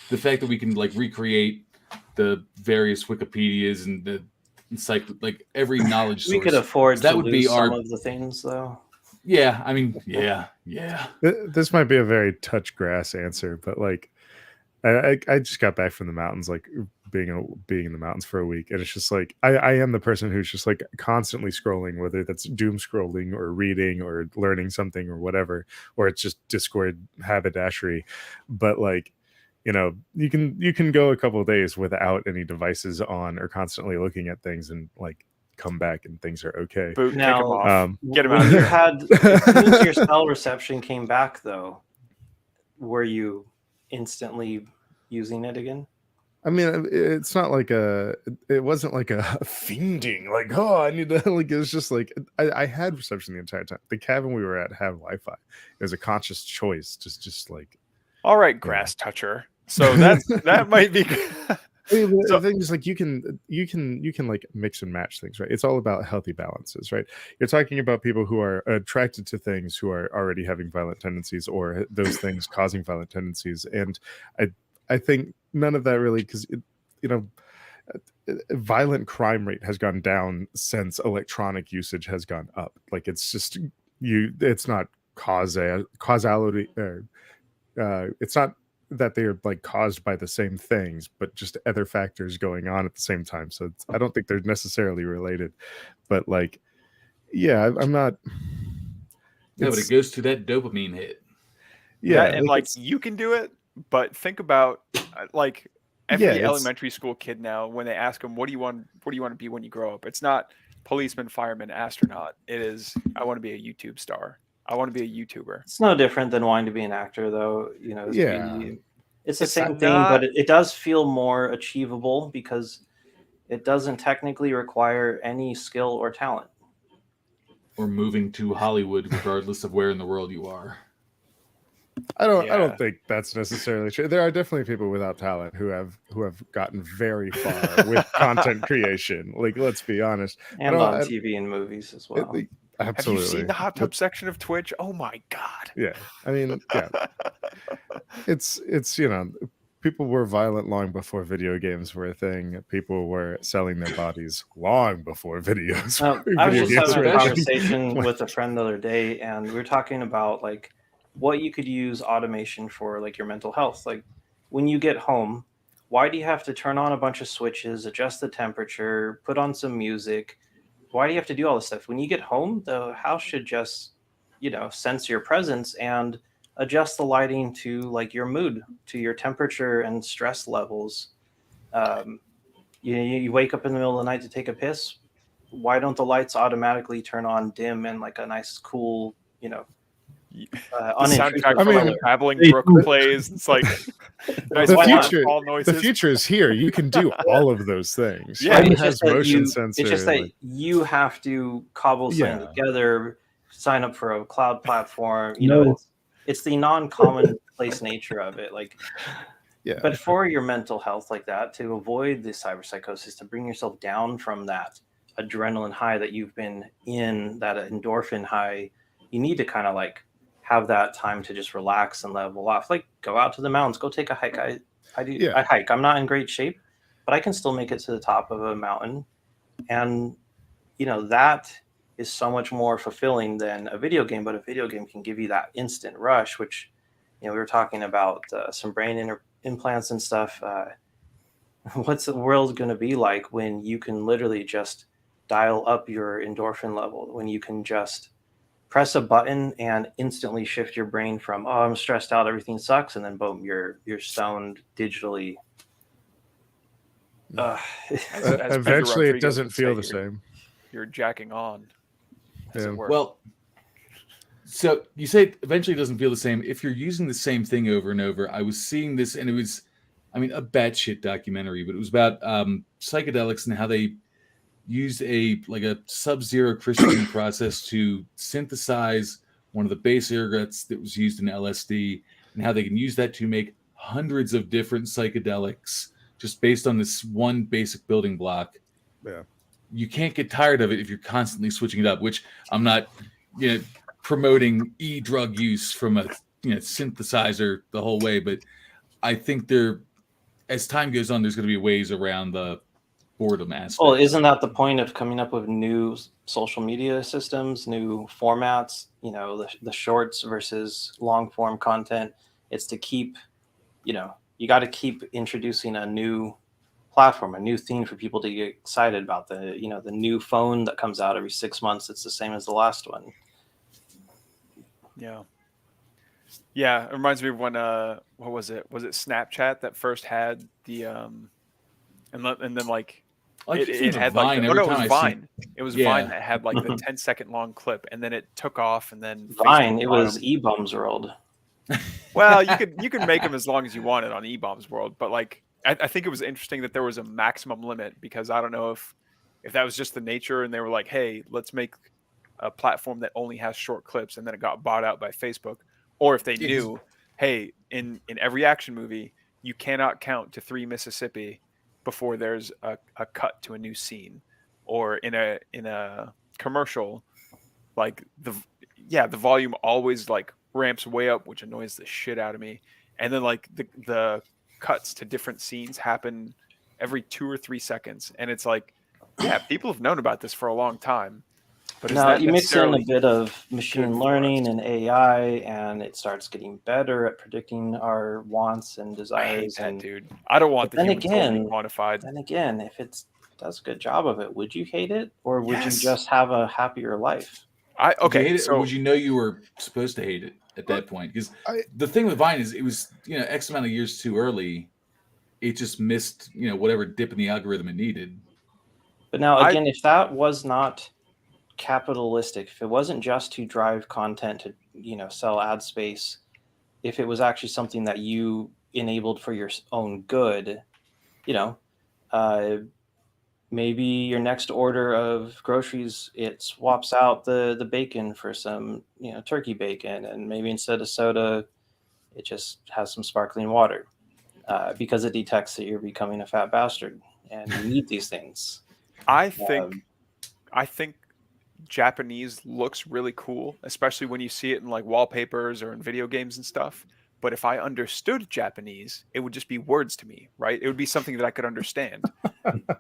Speaker 4: The fact that we can like recreate the various Wikipedias and the like every knowledge source.
Speaker 1: We could afford
Speaker 4: that
Speaker 1: to
Speaker 4: would
Speaker 1: lose
Speaker 4: be
Speaker 1: some of the things, though.
Speaker 4: Yeah, I mean, yeah.
Speaker 5: This might be a very touch grass answer, but like, I just got back from the mountains, like being in the mountains for a week, and it's just like I am the person who's just like constantly scrolling, whether that's doom scrolling or reading or learning something or whatever, or it's just Discord haberdashery. But like, you can go a couple of days without any devices on or constantly looking at things and like come back and things are okay.
Speaker 2: Boot,
Speaker 1: Now,
Speaker 2: take them off. Get them out
Speaker 1: when
Speaker 2: of
Speaker 1: you
Speaker 2: there.
Speaker 1: had as soon as your cell reception came back, though, were you instantly using it again?
Speaker 5: I mean, it's not like it wasn't like a fiending, like, oh, I need to, like, it was just like, I had reception the entire time. The cabin we were at had Wi-Fi. It was a conscious choice, just like,
Speaker 2: All right, grass toucher. So that might be.
Speaker 5: the thing is, like, you can like mix and match things, right? It's all about healthy balances, right? You're talking about people who are attracted to things who are already having violent tendencies, or those things causing violent tendencies, and I think none of that really, because violent crime rate has gone down since electronic usage has gone up. Like, it's just it's not causality. It's not that they're like caused by the same things, but just other factors going on at the same time. So I don't think they're necessarily related. But like, yeah, I'm not.
Speaker 4: Yeah, but it goes to that dopamine hit.
Speaker 5: Yeah,
Speaker 2: and like you can do it, but think about like every elementary school kid now, when they ask them, what do you want to be when you grow up? It's not policeman, fireman, astronaut. It is, I want to be a YouTube star. I want to be a YouTuber.
Speaker 1: It's no different than wanting to be an actor, though. It's the same thing, but it does feel more achievable because it doesn't technically require any skill or talent.
Speaker 4: Or moving to Hollywood, regardless of where in the world you are.
Speaker 5: I don't think that's necessarily true. There are definitely people without talent who have gotten very far with content creation. Like, let's be honest.
Speaker 1: And on TV and movies as well.
Speaker 5: Absolutely.
Speaker 2: Have you seen the hot tub section of Twitch? Oh my god.
Speaker 5: Yeah. I mean, yeah. It's people were violent long before video games were a thing. People were selling their bodies long before videos.
Speaker 1: I was just having a conversation with a friend the other day, and we were talking about like what you could use automation for, like your mental health. Like when you get home, why do you have to turn on a bunch of switches, adjust the temperature, put on some music? Why do you have to do all this stuff? When you get home, the house should just, sense your presence and adjust the lighting to like your mood, to your temperature and stress levels. You wake up in the middle of the night to take a piss. Why don't the lights automatically turn on dim and like a nice cool,
Speaker 2: soundtrack for like Babbling Brook plays. It's like nice
Speaker 5: the future is here. You can do all of those things.
Speaker 1: Yeah,
Speaker 5: it has motion sensor.
Speaker 1: It's just that you have to cobble something together, sign up for a cloud platform. It's the non-commonplace nature of it. Like, but for your mental health like that, to avoid the cyberpsychosis, to bring yourself down from that adrenaline high that you've been in, that endorphin high, you need to kind of like have that time to just relax and level off. Like, go out to the mountains, go take a hike. I hike. I'm not in great shape, but I can still make it to the top of a mountain. And, that is so much more fulfilling than a video game, but a video game can give you that instant rush, which, we were talking about some brain implants and stuff. What's the world going to be like when you can literally just dial up your endorphin level, when you can just press a button and instantly shift your brain from, oh, I'm stressed out, everything sucks, and then boom, you're stoned digitally.
Speaker 5: Eventually, it doesn't feel the same.
Speaker 2: You're jacking on.
Speaker 4: Well, so you say it eventually doesn't feel the same. If you're using the same thing over and over, I was seeing this, and it was, a batshit documentary, but it was about psychedelics and how they used a sub-zero crystalline process to synthesize one of the base ergots that was used in LSD, and how they can use that to make hundreds of different psychedelics just based on this one basic building block.
Speaker 5: Yeah.
Speaker 4: You can't get tired of it if you're constantly switching it up, which I'm not, promoting drug use from a synthesizer the whole way, but I think as time goes on, there's going to be ways around the boredom aspect.
Speaker 1: Well, isn't that the point of coming up with new social media systems, new formats, the shorts versus long form content? It's to keep, you got to keep introducing a new platform, a new thing for people to get excited about. The new phone that comes out every 6 months, it's the same as the last one.
Speaker 2: Yeah, it reminds me of when what was it Snapchat that first had the and then like it had Vine. Like it was Vine. It was Vine that had like the 10-second long clip, and then it took off, and then
Speaker 1: Vine, it was eBum's World.
Speaker 2: Well, you can make them as long as you wanted on eBomb's world, but like I think it was interesting that there was a maximum limit, because I don't know if that was just the nature and they were like, hey, let's make a platform that only has short clips, and then it got bought out by Facebook, or if they
Speaker 4: Yeah, 'cause-
Speaker 2: knew, hey, in every action movie you cannot count to 3 Mississippi before there's a cut to a new scene, or in a commercial, like the volume always like ramps way up, which annoys the shit out of me, and then like the cuts to different scenes happen every 2 or 3 seconds, and it's like, yeah, people have known about this for a long time, but is
Speaker 1: Now
Speaker 2: that
Speaker 1: you mix in a
Speaker 2: necessarily
Speaker 1: bit of
Speaker 2: good
Speaker 1: machine
Speaker 2: for
Speaker 1: learning
Speaker 2: us?
Speaker 1: and AI, and it starts getting better at predicting our wants and
Speaker 2: I hate
Speaker 1: desires.
Speaker 2: that,
Speaker 1: And
Speaker 2: dude. I don't want
Speaker 1: but
Speaker 2: the
Speaker 1: then
Speaker 2: human soul to be
Speaker 1: again,
Speaker 2: quantified.
Speaker 1: if it does a good job of it, would you hate it, or would you
Speaker 2: Yes.
Speaker 1: just have a happier life?
Speaker 4: Would you
Speaker 2: Okay,
Speaker 4: hate it, or
Speaker 2: so
Speaker 4: would you know you were supposed to hate it at that point? Because
Speaker 5: I-
Speaker 4: the thing with Vine is it was, X amount of years too early. It just missed, whatever dip in the algorithm it needed.
Speaker 1: But now
Speaker 2: I
Speaker 1: again, if that was not capitalistic, if it wasn't just to drive content to sell ad space, if it was actually something that you enabled for your own good, you know, uh, maybe your next order of groceries, it swaps out the bacon for some turkey bacon, and maybe instead of soda, it just has some sparkling water, because it detects that you're becoming a fat bastard and you need these things.
Speaker 2: I think
Speaker 1: Um,
Speaker 2: I think Japanese looks really cool, especially when you see it in like wallpapers or in video games and stuff. But if I understood Japanese, it would just be words to me, right? It would be something that I could understand.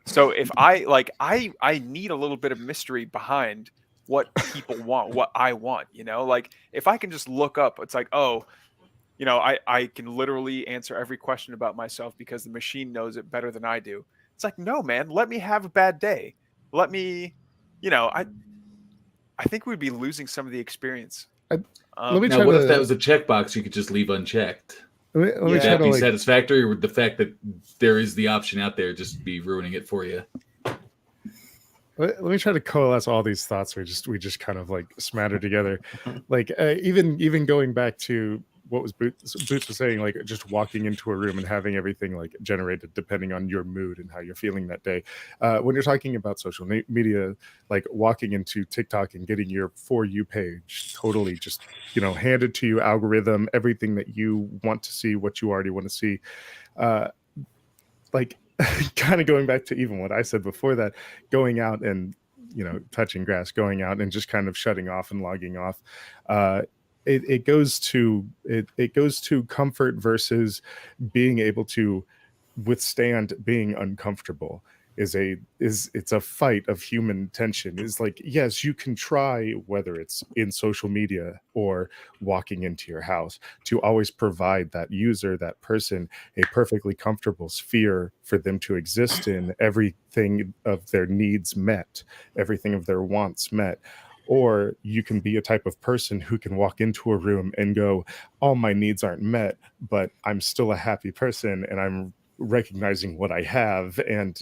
Speaker 2: So if I need a little bit of mystery behind what people want, what I want, like if I can just look up, it's like, oh, I can literally answer every question about myself because the machine knows it better than I do. It's like, no, man, let me have a bad day. Let me, I think we'd be losing some of the experience.
Speaker 5: I- let me
Speaker 4: Now,
Speaker 5: try
Speaker 4: what if that
Speaker 5: to
Speaker 4: was a checkbox you could just leave unchecked?
Speaker 5: let me
Speaker 4: Would
Speaker 5: try
Speaker 2: Yeah.
Speaker 4: that
Speaker 5: to
Speaker 4: be
Speaker 5: like
Speaker 4: satisfactory, or would the fact that there is the option out there just be ruining it for you?
Speaker 5: let me try to coalesce all these thoughts we just kind of like smatter together. Like even going back to what was Boots was saying, like just walking into a room and having everything like generated depending on your mood and how you're feeling that day. When you're talking about social media, like walking into TikTok and getting your For You page totally just handed to you, algorithm, everything that you want to see, what you already want to see. Like kind of going back to even what I said before, that going out and touching grass, going out and just kind of shutting off and logging off. It goes to comfort versus being able to withstand being uncomfortable. It's a fight of human tension. Is like, yes, you can try, whether it's in social media or walking into your house, to always provide that user, that person, a perfectly comfortable sphere for them to exist in, everything of their needs met, everything of their wants met. Or you can be a type of person who can walk into a room and go, all my needs aren't met, but I'm still a happy person and I'm recognizing what I have. And,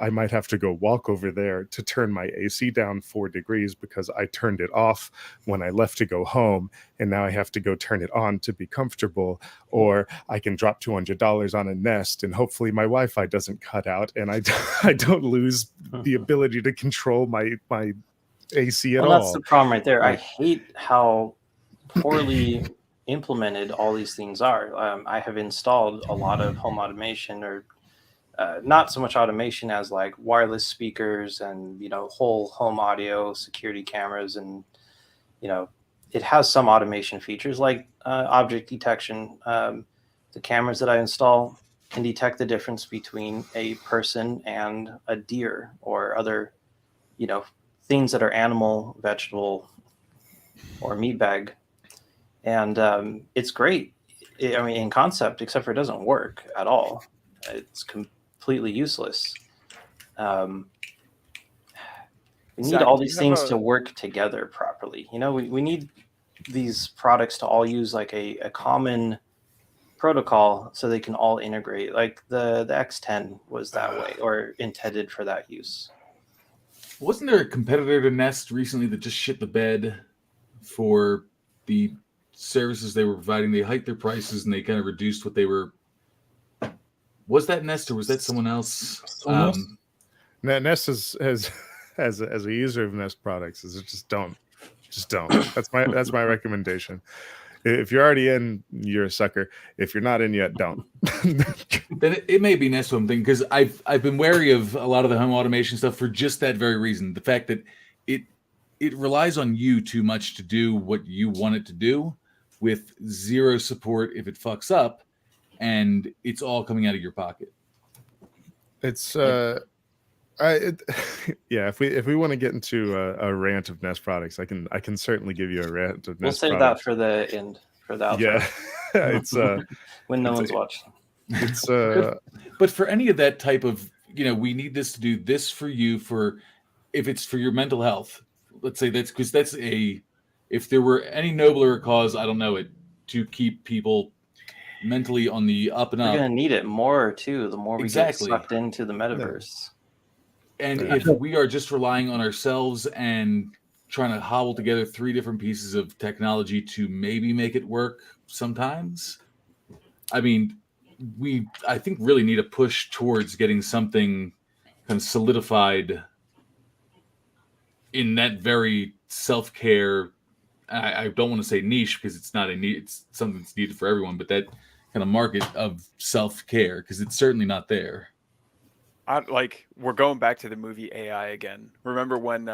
Speaker 5: I might have to go walk over there to turn my AC down 4 degrees because I turned it off when I left to go home. And now I have to go turn it on to be comfortable. Or I can drop $200 on a Nest and hopefully my Wi-Fi doesn't cut out and I don't lose the ability to control my AC at
Speaker 1: well, that's
Speaker 5: all.
Speaker 1: the problem right there. I
Speaker 5: Like-
Speaker 1: hate how poorly implemented all these things are. I have installed a lot of home automation, or not so much automation as like wireless speakers and whole home audio, security cameras, and it has some automation features like object detection. The cameras that I install can detect the difference between a person and a deer or other things that are animal, vegetable, or meat bag. And it's great. I mean, in concept, except for it doesn't work at all. It's completely useless. We need
Speaker 2: Zach,
Speaker 1: all
Speaker 2: do you
Speaker 1: these
Speaker 2: have
Speaker 1: things
Speaker 2: a-
Speaker 1: to work together properly. We need these products to all use like a common protocol so they can all integrate. Like the X10 was that way, or intended for that use.
Speaker 4: Wasn't there a competitor to Nest recently that just shit the bed for the services they were providing, they hiked their prices and they kind of reduced what they were. Was that Nest or was that someone else?
Speaker 3: Sonos?
Speaker 5: Nest has as a user of Nest products is just don't. That's my recommendation. If you're already in, you're a sucker. If you're not in yet, don't.
Speaker 4: Then it may be Nest one thing, because I've been wary of a lot of the home automation stuff for just that very reason. The fact that it relies on you too much to do what you want it to do, with zero support if it fucks up, and it's all coming out of your pocket.
Speaker 5: It's if we want to get into a rant of Nest products, I can certainly give you a rant of Nest.
Speaker 1: We'll save
Speaker 5: products.
Speaker 1: that for the end, for the outro.
Speaker 5: Yeah, it's
Speaker 1: when no one's watching.
Speaker 5: it's
Speaker 4: But for any of that type of, we need this to do this for you, for if it's for your mental health, let's say that's because that's if there were any nobler cause, I don't know it, to keep people mentally on the up and
Speaker 1: We're
Speaker 4: up.
Speaker 1: gonna need it more too. The more we
Speaker 4: Exactly.
Speaker 1: get sucked into the metaverse.
Speaker 4: And if we are just relying on ourselves and trying to hobble together 3 different pieces of technology to maybe make it work sometimes, I mean, I think really need a push towards getting something kind of solidified in that very self-care. I don't want to say niche, because it's not a niche, it's something that's needed for everyone, but that kind of market of self-care, because it's certainly not there.
Speaker 2: We're going back to the movie AI again. Remember when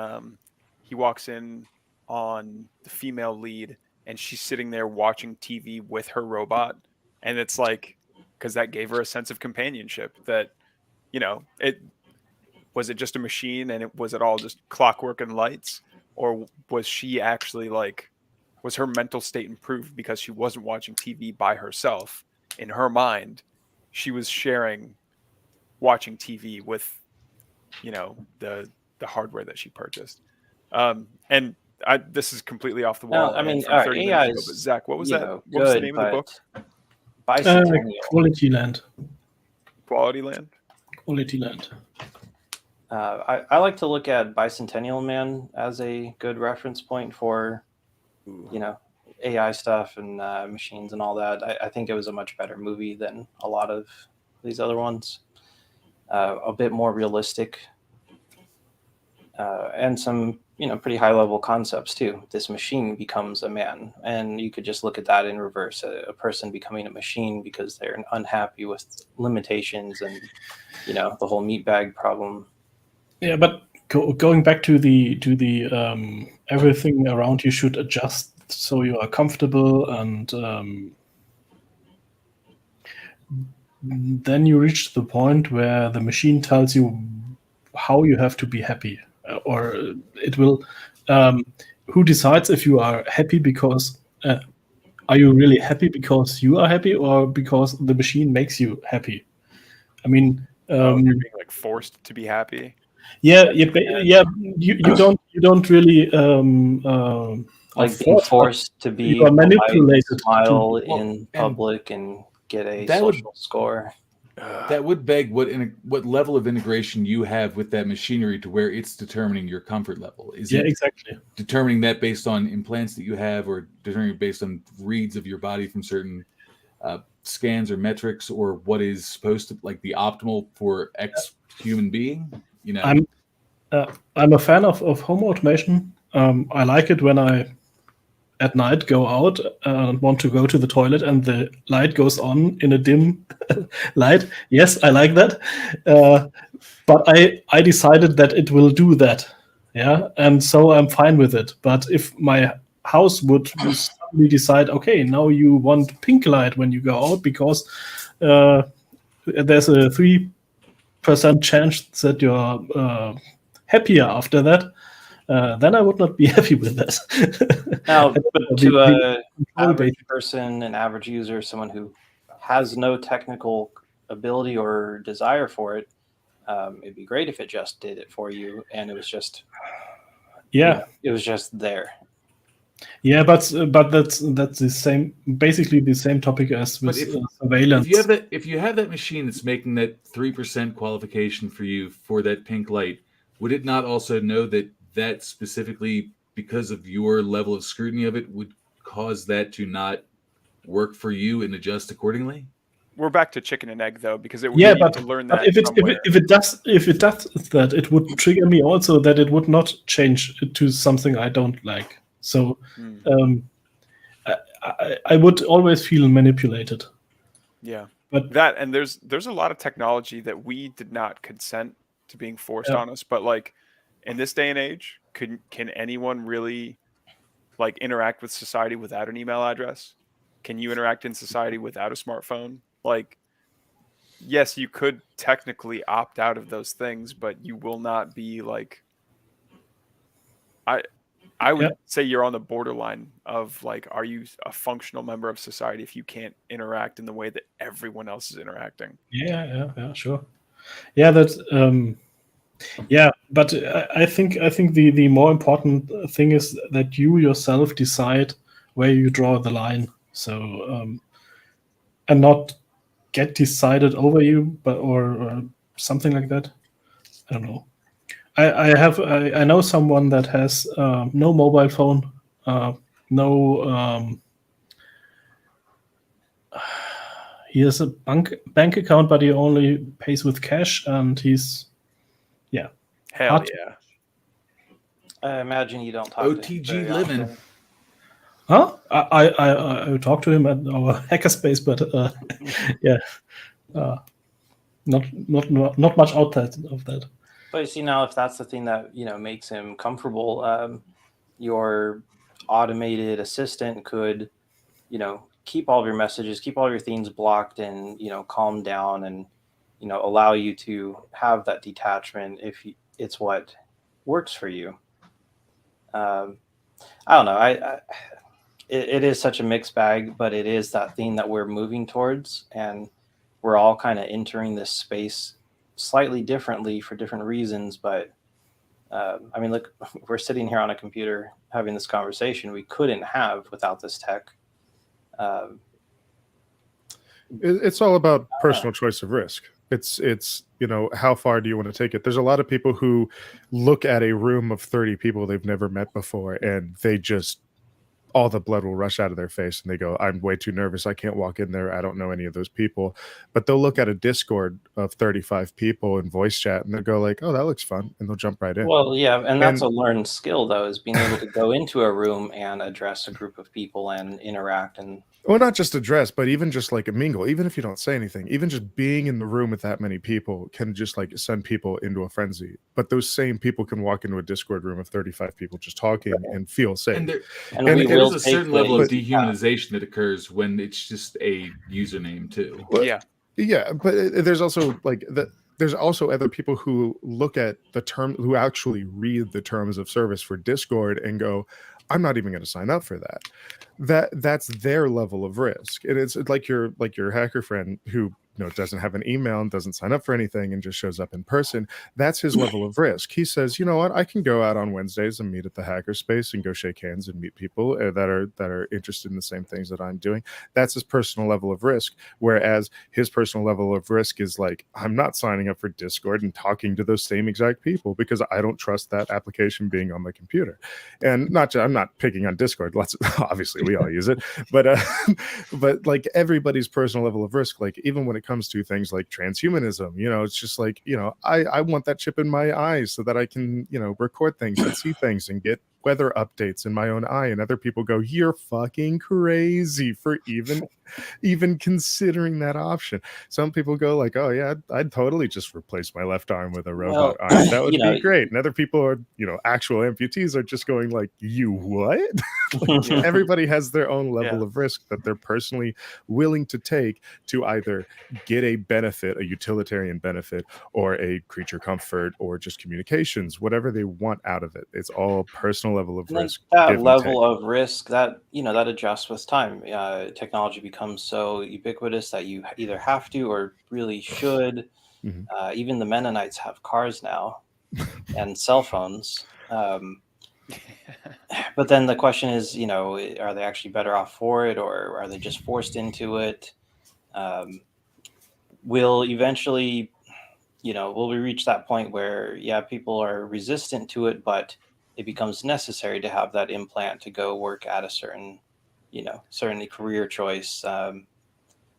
Speaker 2: he walks in on the female lead and she's sitting there watching TV with her robot, and it's like, because that gave her a sense of companionship, that it was it just a machine, and was it all just clockwork and lights, or was she actually was her mental state improved because she wasn't watching TV by herself? In her mind, she was sharing watching TV with, the hardware that she purchased. And this is completely off the wall.
Speaker 1: No, I mean,
Speaker 2: from 30
Speaker 1: AI
Speaker 2: minutes ago, but Zach, what was
Speaker 1: you
Speaker 2: that?
Speaker 1: know,
Speaker 2: What was the
Speaker 1: good,
Speaker 2: name of the book?
Speaker 1: Bicentennial.
Speaker 3: Quality Land.
Speaker 2: Quality Land.
Speaker 3: Quality Land.
Speaker 1: I like to look at Bicentennial Man as a good reference point for, AI stuff and machines and all that. I think it was a much better movie than a lot of these other ones. A bit more realistic, and some pretty high level concepts too. This machine becomes a man, and you could just look at that in reverse: a person becoming a machine because they're unhappy with limitations and the whole meat bag problem.
Speaker 3: Yeah, but going back to the everything around you should adjust so you are comfortable, and then you reach the point where the machine tells you how you have to be happy, or it will. Who decides if you are happy? Because are you really happy because you are happy, or because the machine makes you happy? I mean,
Speaker 2: You're being forced to be happy.
Speaker 3: Yeah. You don't really
Speaker 1: Being forced to be
Speaker 3: you are manipulated
Speaker 1: smile
Speaker 3: to,
Speaker 1: in public and get a
Speaker 4: that
Speaker 1: social score.
Speaker 4: That would beg what level of integration you have with that machinery to where it's determining your comfort level. Is it
Speaker 3: exactly
Speaker 4: determining that based on implants that you have, or determining based on reads of your body from certain scans or metrics, or what is supposed to the optimal for X human being?
Speaker 3: I'm a fan of home automation. I like it when I at night go out and want to go to the toilet and the light goes on in a dim light. Yes, I like that. But I decided that it will do that. Yeah. And so I'm fine with it. But if my house would suddenly decide, okay, now you want pink light when you go out because there's a 3% chance that you're happier after that, then I would not be happy with that.
Speaker 1: Now, but to an average person, an average user, someone who has no technical ability or desire for it, it'd be great if it just did it for you, and it was just it was just there.
Speaker 3: Yeah, but that's the same, basically the same topic as with surveillance.
Speaker 4: If you have that machine that's making that 3% qualification for you for that pink light, would it not also know that specifically, because of your level of scrutiny of it, would cause that to not work for you and adjust accordingly?
Speaker 2: We're back to chicken and egg though, because
Speaker 3: Yeah,
Speaker 2: you need
Speaker 3: but,
Speaker 2: to learn
Speaker 3: but
Speaker 2: that
Speaker 3: if it
Speaker 2: somewhere.
Speaker 3: if it does that, it would trigger me also that it would not change to something I don't like. So I would always feel manipulated.
Speaker 2: Yeah,
Speaker 3: But
Speaker 2: that, and there's a lot of technology that we did not consent to being forced
Speaker 3: Yeah.
Speaker 2: on us, but like in this day and age, can anyone really like interact with society without an email address? Can you interact in society without a smartphone? Like, yes, you could technically opt out of those things, but you will not be like, I would
Speaker 3: Yeah.
Speaker 2: say you're on the borderline of like, are you a functional member of society if you can't interact in the way that everyone else is interacting?
Speaker 3: yeah, sure. Yeah, that's yeah, but I think the more important thing is that you yourself decide where you draw the line. So and not get decided over you, but or something like that. I don't know. I know someone that has no mobile phone, no. He has a bank account, but he only pays with cash, and he's
Speaker 2: Hell
Speaker 3: Hot.
Speaker 2: yeah.
Speaker 1: I imagine you don't talk to him
Speaker 4: OTG
Speaker 1: very
Speaker 4: living.
Speaker 1: often.
Speaker 3: Huh? I talked to him at our hackerspace, but yeah, not much outside of that.
Speaker 1: But you see, now if that's the thing that makes him comfortable, your automated assistant could keep all of your messages, keep all your things blocked, and calm down and allow you to have that detachment if it's what works for you. I don't know. It is such a mixed bag, but it is that thing that we're moving towards, and we're all kind of entering this space slightly differently for different reasons. But I mean, look, we're sitting here on a computer having this conversation we couldn't have without this tech.
Speaker 5: It's all about personal choice of risk. It's how far do you want to take it? There's a lot of people who look at a room of 30 people they've never met before, and they just, all the blood will rush out of their face, and they go, I'm way too nervous, I can't walk in there, I don't know any of those people. But they'll look at a Discord of 35 people and voice chat, and they'll go like, oh, that looks fun, and they'll jump right in.
Speaker 1: Well, yeah, and that's a learned skill, though, is being able to go into a room and address a group of people and interact. And
Speaker 5: well, not just address, but even just like a mingle, even if you don't say anything, even just being in the room with that many people can just like send people into a frenzy. But those same people can walk into a Discord room of 35 people just talking and feel safe.
Speaker 4: And
Speaker 1: and
Speaker 4: there
Speaker 1: we
Speaker 4: is
Speaker 1: will
Speaker 4: a certain
Speaker 1: take
Speaker 4: level of
Speaker 1: things-
Speaker 4: dehumanization that occurs when it's just a username too.
Speaker 2: Yeah.
Speaker 5: Yeah, but there's also like there's also other people who look at the term, who actually read the terms of service for Discord and go, I'm not even going to sign up for that. That's their level of risk. And it's like your hacker friend who doesn't have an email and doesn't sign up for anything and just shows up in person. That's his level of risk. He says, you know what, I can go out on Wednesdays and meet at the hackerspace and go shake hands and meet people that are interested in the same things that I'm doing. That's his personal level of risk. Whereas his personal level of risk is like, I'm not signing up for Discord and talking to those same exact people because I don't trust that application being on my computer. And I'm not picking on Discord. Obviously we all use it, but like everybody's personal level of risk, like even when it comes to things like transhumanism, it's just like, I want that chip in my eyes so that I can, record things and see things and get weather updates in my own eye, and other people go, you're fucking crazy for even considering that option. Some people go like, oh yeah, I'd totally just replace my left arm with a robot arm. That would be great. And other people are, actual amputees are just going like, you what? Everybody has their own level of risk that they're personally willing to take to either get a benefit, a utilitarian benefit, or a creature comfort, or just communications, whatever they want out of it. It's all personal level of risk.
Speaker 1: That level of risk, that that adjusts with time. Technology becomes so ubiquitous that you either have to or really should.
Speaker 5: Mm-hmm.
Speaker 1: Even the Mennonites have cars now and cell phones. But then the question is, are they actually better off for it, or are they just forced into it? Will eventually, will we reach that point where, people are resistant to it, but it becomes necessary to have that implant to go work at a certain certainly career choice.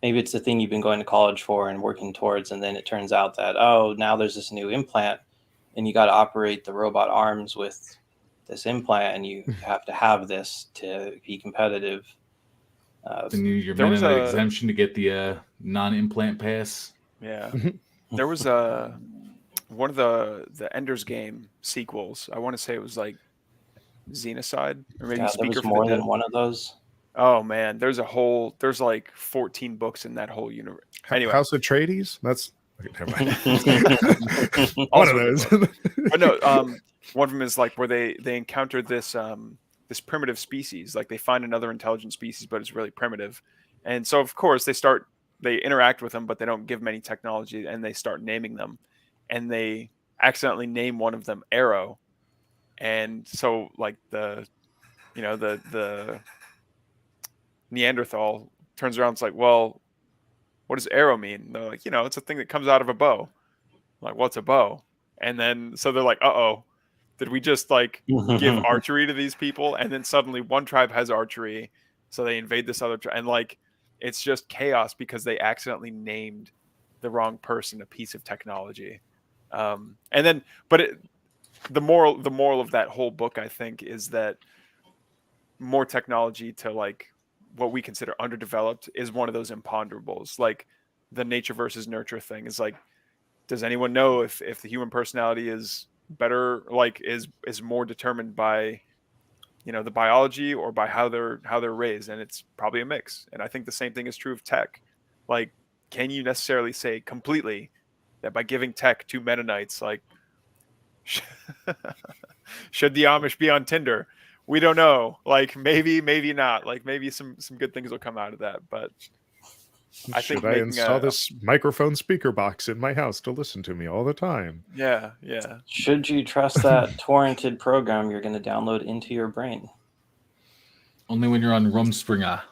Speaker 1: Maybe it's the thing you've been going to college for and working towards, and then it turns out that, now there's this new implant and you got to operate the robot arms with this implant, and you have to have this to be competitive.
Speaker 4: Then you're
Speaker 2: There was
Speaker 4: an
Speaker 2: a-
Speaker 4: exemption to get the non-implant pass.
Speaker 2: Yeah. There was one of the Ender's Game sequels. I want to say it was like Xenocide, or maybe
Speaker 1: Yeah, there
Speaker 2: Speaker
Speaker 1: was
Speaker 2: for
Speaker 1: more
Speaker 2: the
Speaker 1: than
Speaker 2: Dead.
Speaker 1: one of those.
Speaker 2: Oh man, there's like 14 books in that whole universe. Anyway,
Speaker 5: House Atreides. That's okay, never mind. One
Speaker 2: Also
Speaker 5: of
Speaker 2: a
Speaker 5: those.
Speaker 2: good but no, one of them is like where they encounter this this primitive species. Like they find another intelligent species, but it's really primitive, and so of course they interact with them, but they don't give them any technology, and they start naming them, and they accidentally name one of them Arrow, and so like the Neanderthal turns around, and's like, well, what does arrow mean? And they're like, it's a thing that comes out of a bow. I'm like, what's a bow? And then so they're like, did we just like give archery to these people? And then suddenly one tribe has archery, so they invade this other tribe, and like it's just chaos because they accidentally named the wrong person a piece of technology. And then, but the moral of that whole book, I think, is that more technology to like what we consider underdeveloped is one of those imponderables. Like the nature versus nurture thing is like, does anyone know if the human personality is better, like is more determined by the biology or by how they're raised? And it's probably a mix. And I think the same thing is true of tech. Like, can you necessarily say completely that by giving tech to Mennonites, like should the Amish be on Tinder? We don't know. Like maybe not. Like maybe some good things will come out of that. But I think
Speaker 5: Should I install this microphone speaker box in my house to listen to me all the time?
Speaker 2: Yeah.
Speaker 1: Should you trust that torrented program you're going to download into your brain?
Speaker 4: Only when you're on Rumspringa.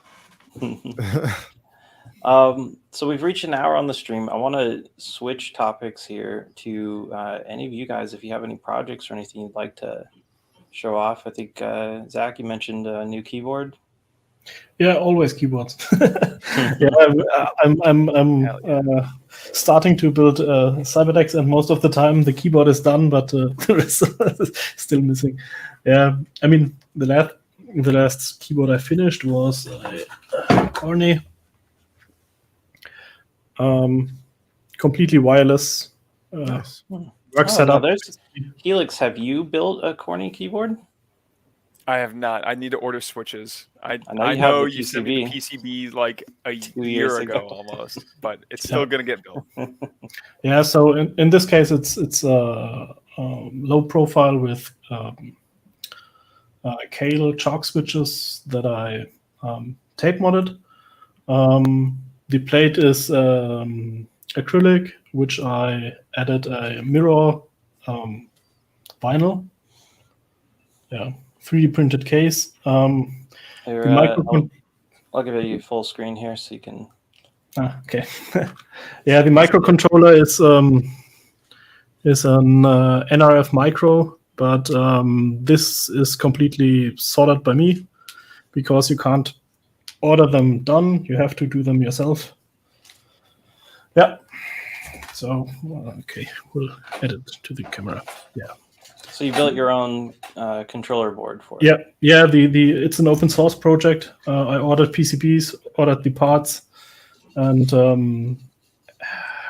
Speaker 1: So we've reached an hour on the stream. I want to switch topics here to any of you guys. If you have any projects or anything you'd like to show off. I think Zach, you mentioned a new keyboard.
Speaker 3: Yeah, always keyboards. Yeah, I'm starting to build Cyberdex, and most of the time the keyboard is done, but the rest is still missing. Yeah, I mean the last keyboard I finished was Corny, completely wireless.
Speaker 5: Nice.
Speaker 3: Work setup.
Speaker 1: Helix, have you built a Corny keyboard?
Speaker 2: I have not. I need to order switches. I
Speaker 1: know
Speaker 2: you sent me the PCB like a
Speaker 1: 2
Speaker 2: year
Speaker 1: years
Speaker 2: ago
Speaker 1: ago.
Speaker 2: almost, but it's still going to get built.
Speaker 3: Yeah, so in this case, it's low profile with Kale chalk switches that I tape modded. The plate is acrylic, which I added a mirror vinyl. Yeah, 3D printed case.
Speaker 1: Here,
Speaker 3: The microphone.
Speaker 1: I'll give you full screen here so you can.
Speaker 3: Okay. Yeah, the microcontroller is an NRF micro, but this is completely soldered by me because you can't order them done. You have to do them yourself. Yeah. So okay, we'll add it to the camera. Yeah.
Speaker 1: So you built your own controller board for it.
Speaker 3: Yeah. The it's an open source project. I ordered PCBs, ordered the parts, and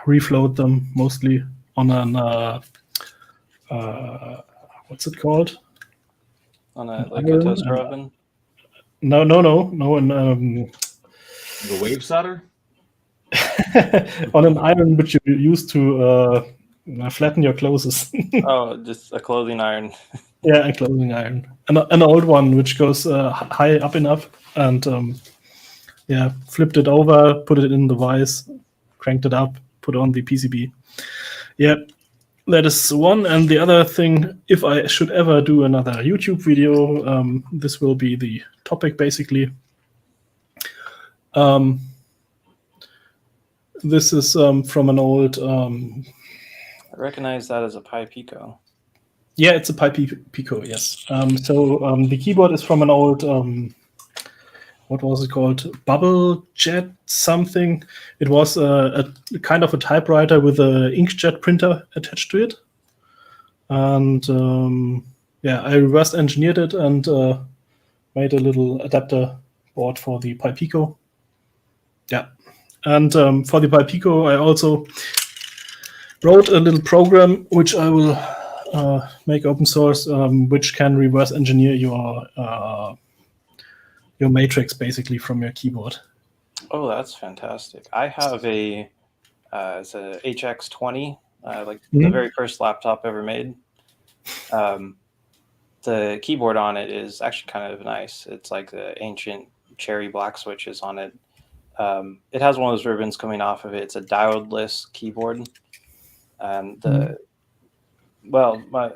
Speaker 3: reflowed them mostly on an what's it called?
Speaker 1: On a toaster oven.
Speaker 3: No. And
Speaker 4: The wave solder?
Speaker 3: on an iron which you use to flatten your clothes.
Speaker 1: Oh, just a clothing iron.
Speaker 3: Yeah, a clothing iron. An old one which goes high up enough, and flipped it over, put it in the vise, cranked it up, put on the PCB. Yeah, that is one. And the other thing, if I should ever do another YouTube video, this will be the topic basically. This is from an old.
Speaker 1: I recognize that as a Pi Pico.
Speaker 3: Yeah, it's a Pi Pico. Yes. So the keyboard is from an old. what was it called? Bubble Jet something. It was a kind of a typewriter with an inkjet printer attached to it. And I reverse engineered it and made a little adapter board for the PiPico. Yeah. And for the PiPico, I also wrote a little program which I will make open source, which can reverse engineer your matrix basically from your keyboard.
Speaker 1: Oh, that's fantastic. I have it's a HX20, the very first laptop ever made. The keyboard on it is actually kind of nice. It's like the ancient cherry black switches on it. It has one of those ribbons coming off of it. It's a diodeless keyboard. And what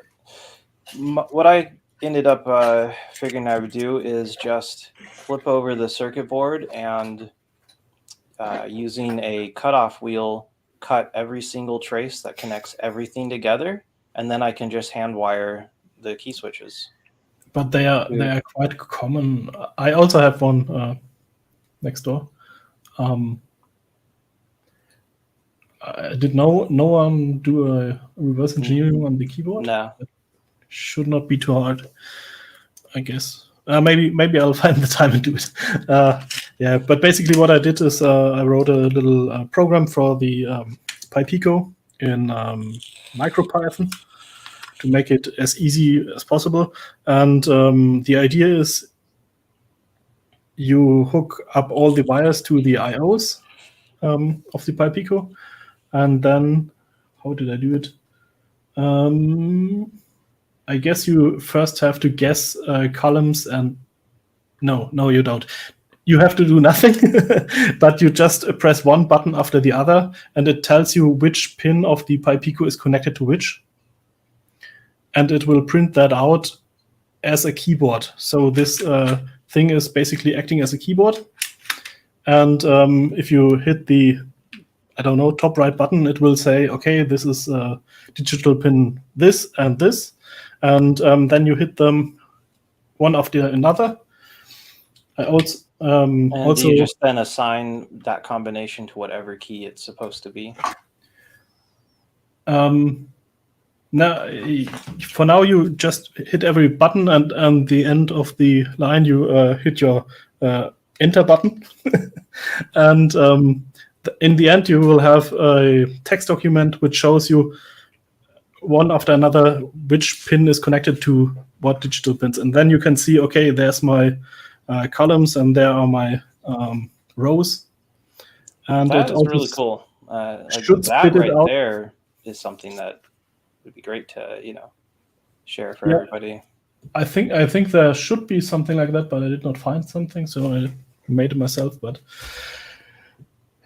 Speaker 1: I ended up figuring I would do is just flip over the circuit board and using a cutoff wheel, cut every single trace that connects everything together, and then I can just hand wire the key switches.
Speaker 3: But they are quite common. I also have one next door. Did no one do a reverse engineering on the keyboard?
Speaker 1: No.
Speaker 3: It should not be too hard, I guess. Maybe I'll find the time and do it. But basically what I did is I wrote a little program for the PiPico in MicroPython to make it as easy as possible. And the idea is you hook up all the wires to the IOs of the PiPico. And then, how did I do it? I guess you first have to guess columns and... No, you don't. You have to do nothing, but you just press one button after the other, and it tells you which pin of the PiPico is connected to which. And it will print that out as a keyboard. So this thing is basically acting as a keyboard. And if you hit the, top right button, it will say, okay, this is digital pin this and this. And then you hit them one after another. I also...
Speaker 1: you just then assign that combination to whatever key it's supposed to be.
Speaker 3: Now, for now, you just hit every button, and the end of the line, you hit your enter button. And in the end, you will have a text document which shows you one after another which pin is connected to what digital pins. And then you can see, okay, there's my columns and there are my rows. And
Speaker 1: that
Speaker 3: it
Speaker 1: is really cool.
Speaker 3: should
Speaker 1: that
Speaker 3: spit it
Speaker 1: right
Speaker 3: out.
Speaker 1: there is something that would be great to share for everybody.
Speaker 3: I think there should be something like that, but I did not find something, so I made it myself. But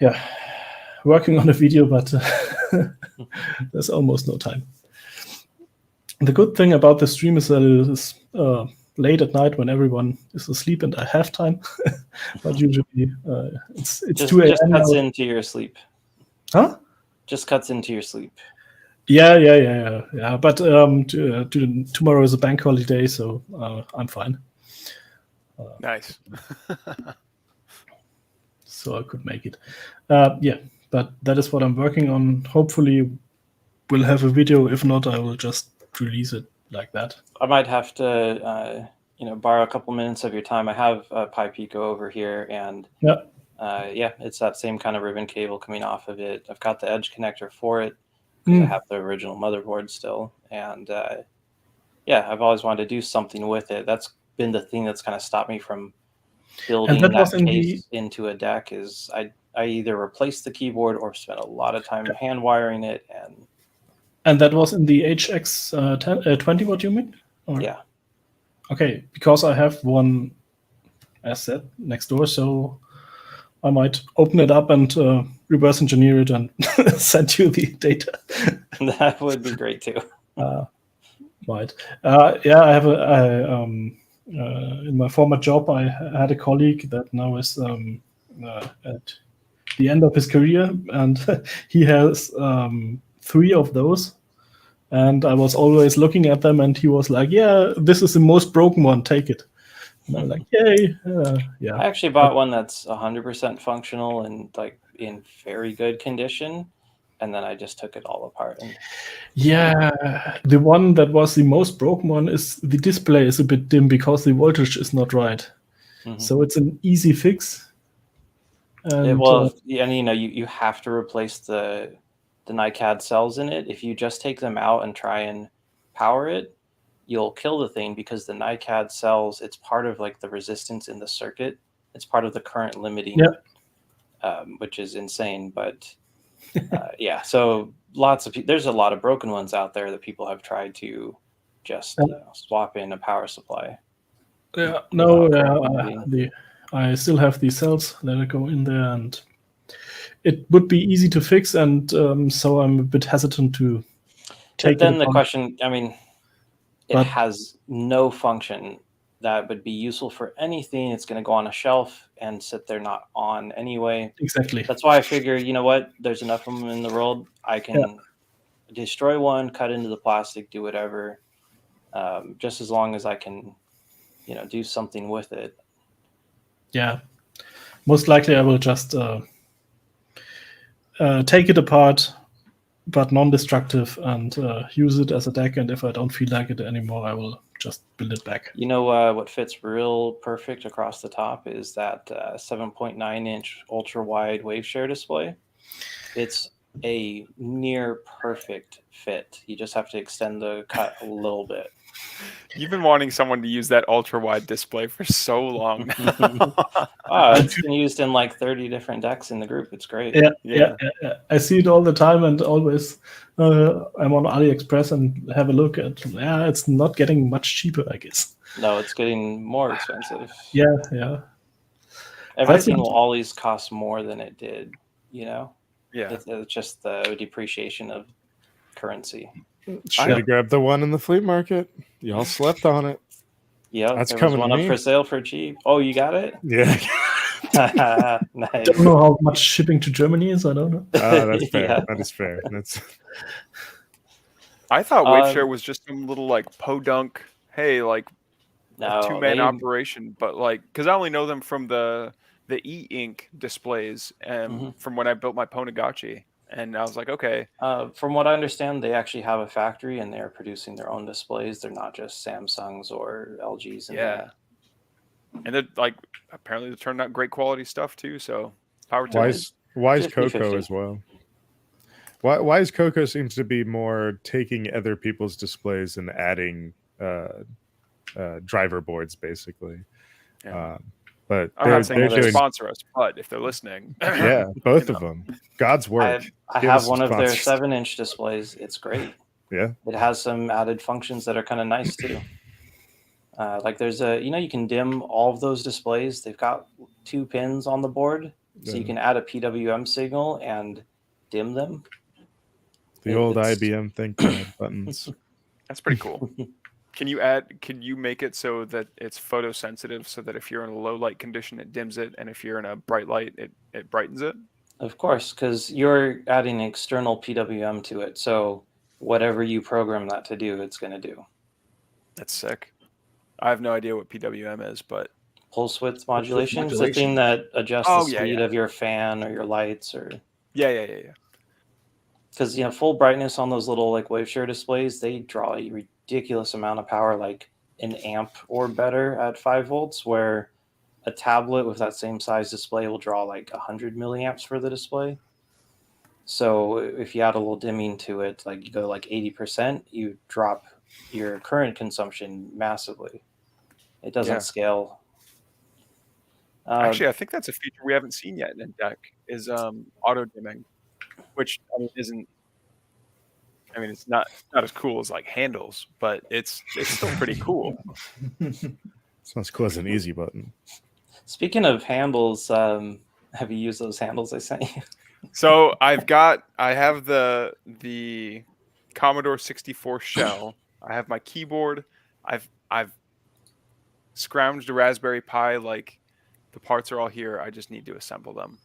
Speaker 3: yeah, working on a video, but there's almost no time. The good thing about the stream is that it is late at night when everyone is asleep and I have time. But usually it's
Speaker 1: Just
Speaker 3: 2 a.m.
Speaker 1: Just cuts
Speaker 3: now.
Speaker 1: into your sleep.
Speaker 3: Huh?
Speaker 1: Just cuts into your sleep.
Speaker 3: Yeah. But tomorrow is a bank holiday, so I'm fine.
Speaker 2: Nice.
Speaker 3: So I could make it. But that is what I'm working on. Hopefully we'll have a video. If not, I will just release it like that.
Speaker 1: I might have to, borrow a couple minutes of your time. I have a PiPico over here, and it's that same kind of ribbon cable coming off of it. I've got the edge connector for it. I have the original motherboard still, and I've always wanted to do something with it. That's been the thing that's kind of stopped me from building that case into a deck. Is I either replaced the keyboard or spent a lot of time hand wiring it,
Speaker 3: and that was in the HX20. What do you mean? Or?
Speaker 1: Yeah.
Speaker 3: Okay, because I have one asset next door, so I might open it up and reverse engineer it and send you the data.
Speaker 1: That would be great too.
Speaker 3: Right. I have in my former job, I had a colleague that now is at the end of his career, and he has 3 of those. And I was always looking at them, and he was like, "Yeah, this is the most broken one. Take it." And I'm like, yay! Yeah.
Speaker 1: I actually bought one that's 100% functional and like in very good condition, and then I just took it all apart. And
Speaker 3: Yeah, the one that was the most broken one is the display is a bit dim because the voltage is not right.
Speaker 1: Mhm.
Speaker 3: So it's an easy fix. And
Speaker 1: and you have to replace the NiCad cells in it. If you just take them out and try and power it, you'll kill the thing because the NiCad cells, it's part of like the resistance in the circuit. It's part of the current limiting, which is insane. But yeah, so there's a lot of broken ones out there that people have tried to just swap in a power supply.
Speaker 3: I still have these cells that go in there, and it would be easy to fix, and so I'm a bit hesitant to take
Speaker 1: But then
Speaker 3: it
Speaker 1: the
Speaker 3: upon.
Speaker 1: question, I mean, it
Speaker 3: But-
Speaker 1: has no function that would be useful for anything. It's going to go on a shelf and sit there not on anyway.
Speaker 3: Exactly.
Speaker 1: That's why I figure, you know what? There's enough of them in the world. I can destroy one, cut into the plastic, do whatever, just as long as I can, do something with it.
Speaker 3: Yeah. Most likely I will just take it apart, but non-destructive, and use it as a deck. And if I don't feel like it anymore, I will just build it back.
Speaker 1: You know what fits real perfect across the top is that 7.9-inch ultra-wide wave share display. It's a near perfect fit. You just have to extend the cut a little bit.
Speaker 2: You've been wanting someone to use that ultra wide display for so long.
Speaker 1: It's been used in like 30 different decks in the group. It's great.
Speaker 3: Yeah. I see it all the time, and always I'm on AliExpress and have a look at. Yeah, it's not getting much cheaper, I guess.
Speaker 1: No, it's getting more expensive.
Speaker 3: Yeah.
Speaker 1: Everything will always cost more than it did.
Speaker 2: Yeah.
Speaker 1: It's just the depreciation of currency.
Speaker 5: Should have grabbed the one in the flea market. Y'all slept on it.
Speaker 1: Yeah,
Speaker 5: That's
Speaker 1: there was
Speaker 5: coming
Speaker 1: one
Speaker 5: to
Speaker 1: up
Speaker 5: me.
Speaker 1: for sale for cheap. Oh, you got it?
Speaker 5: Yeah.
Speaker 1: Nice.
Speaker 3: Don't know how much shipping to Germany is. I don't know.
Speaker 5: That's fair.
Speaker 1: Yeah.
Speaker 5: That is fair. That's
Speaker 2: I thought WaveShare was just some little like podunk, hey, like
Speaker 1: No,
Speaker 2: two-man operation, but like because I only know them from the e-ink displays and from when I built my Ponagachi, and I was like, okay.
Speaker 1: From what I understand, they actually have a factory and they're producing their own displays. They're not just Samsungs or LGs.
Speaker 2: And they're like apparently they're turning out great quality stuff too. So power to
Speaker 5: why is
Speaker 1: 50-50.
Speaker 5: Coco as well? Why is Coco seems to be more taking other people's displays and adding driver boards basically.
Speaker 2: Yeah.
Speaker 5: But
Speaker 2: I'm not saying
Speaker 5: they're
Speaker 2: they sponsor us, but if they're listening,
Speaker 5: yeah, both of them. God's work.
Speaker 1: I have one of their 7-inch displays. It's great.
Speaker 5: Yeah,
Speaker 1: it has some added functions that are kind of nice too. Like there's you can dim all of those displays. They've got 2 pins on the board, so you can add a PWM signal and dim them.
Speaker 5: The old IBM ThinkPad buttons.
Speaker 2: That's pretty cool. Can you make it so that it's photosensitive so that if you're in a low light condition, it dims it, and if you're in a bright light, it brightens it?
Speaker 1: Of course, because you're adding external PWM to it. So whatever you program that to do, it's going to do.
Speaker 2: That's sick. I have no idea what PWM is, but
Speaker 1: pulse width modulation is the thing that adjusts the speed of your fan or your lights, or
Speaker 2: yeah.
Speaker 1: Because full brightness on those little like wave share displays, they draw a ridiculous amount of power, like an amp or better at 5 volts, where a tablet with that same size display will draw like 100 milliamps for the display. So if you add a little dimming to it, like you go like 80%, you drop your current consumption massively. It doesn't scale.
Speaker 2: Actually, I think that's a feature we haven't seen yet in deck is auto dimming, which isn't. I mean, it's not as cool as like handles, but it's still pretty cool.
Speaker 5: It's not as cool as an easy button.
Speaker 1: Speaking of handles, have you used those handles I sent you?
Speaker 2: So I have the Commodore 64 shell. I have my keyboard. I've scrounged a Raspberry Pi. Like the parts are all here. I just need to assemble them.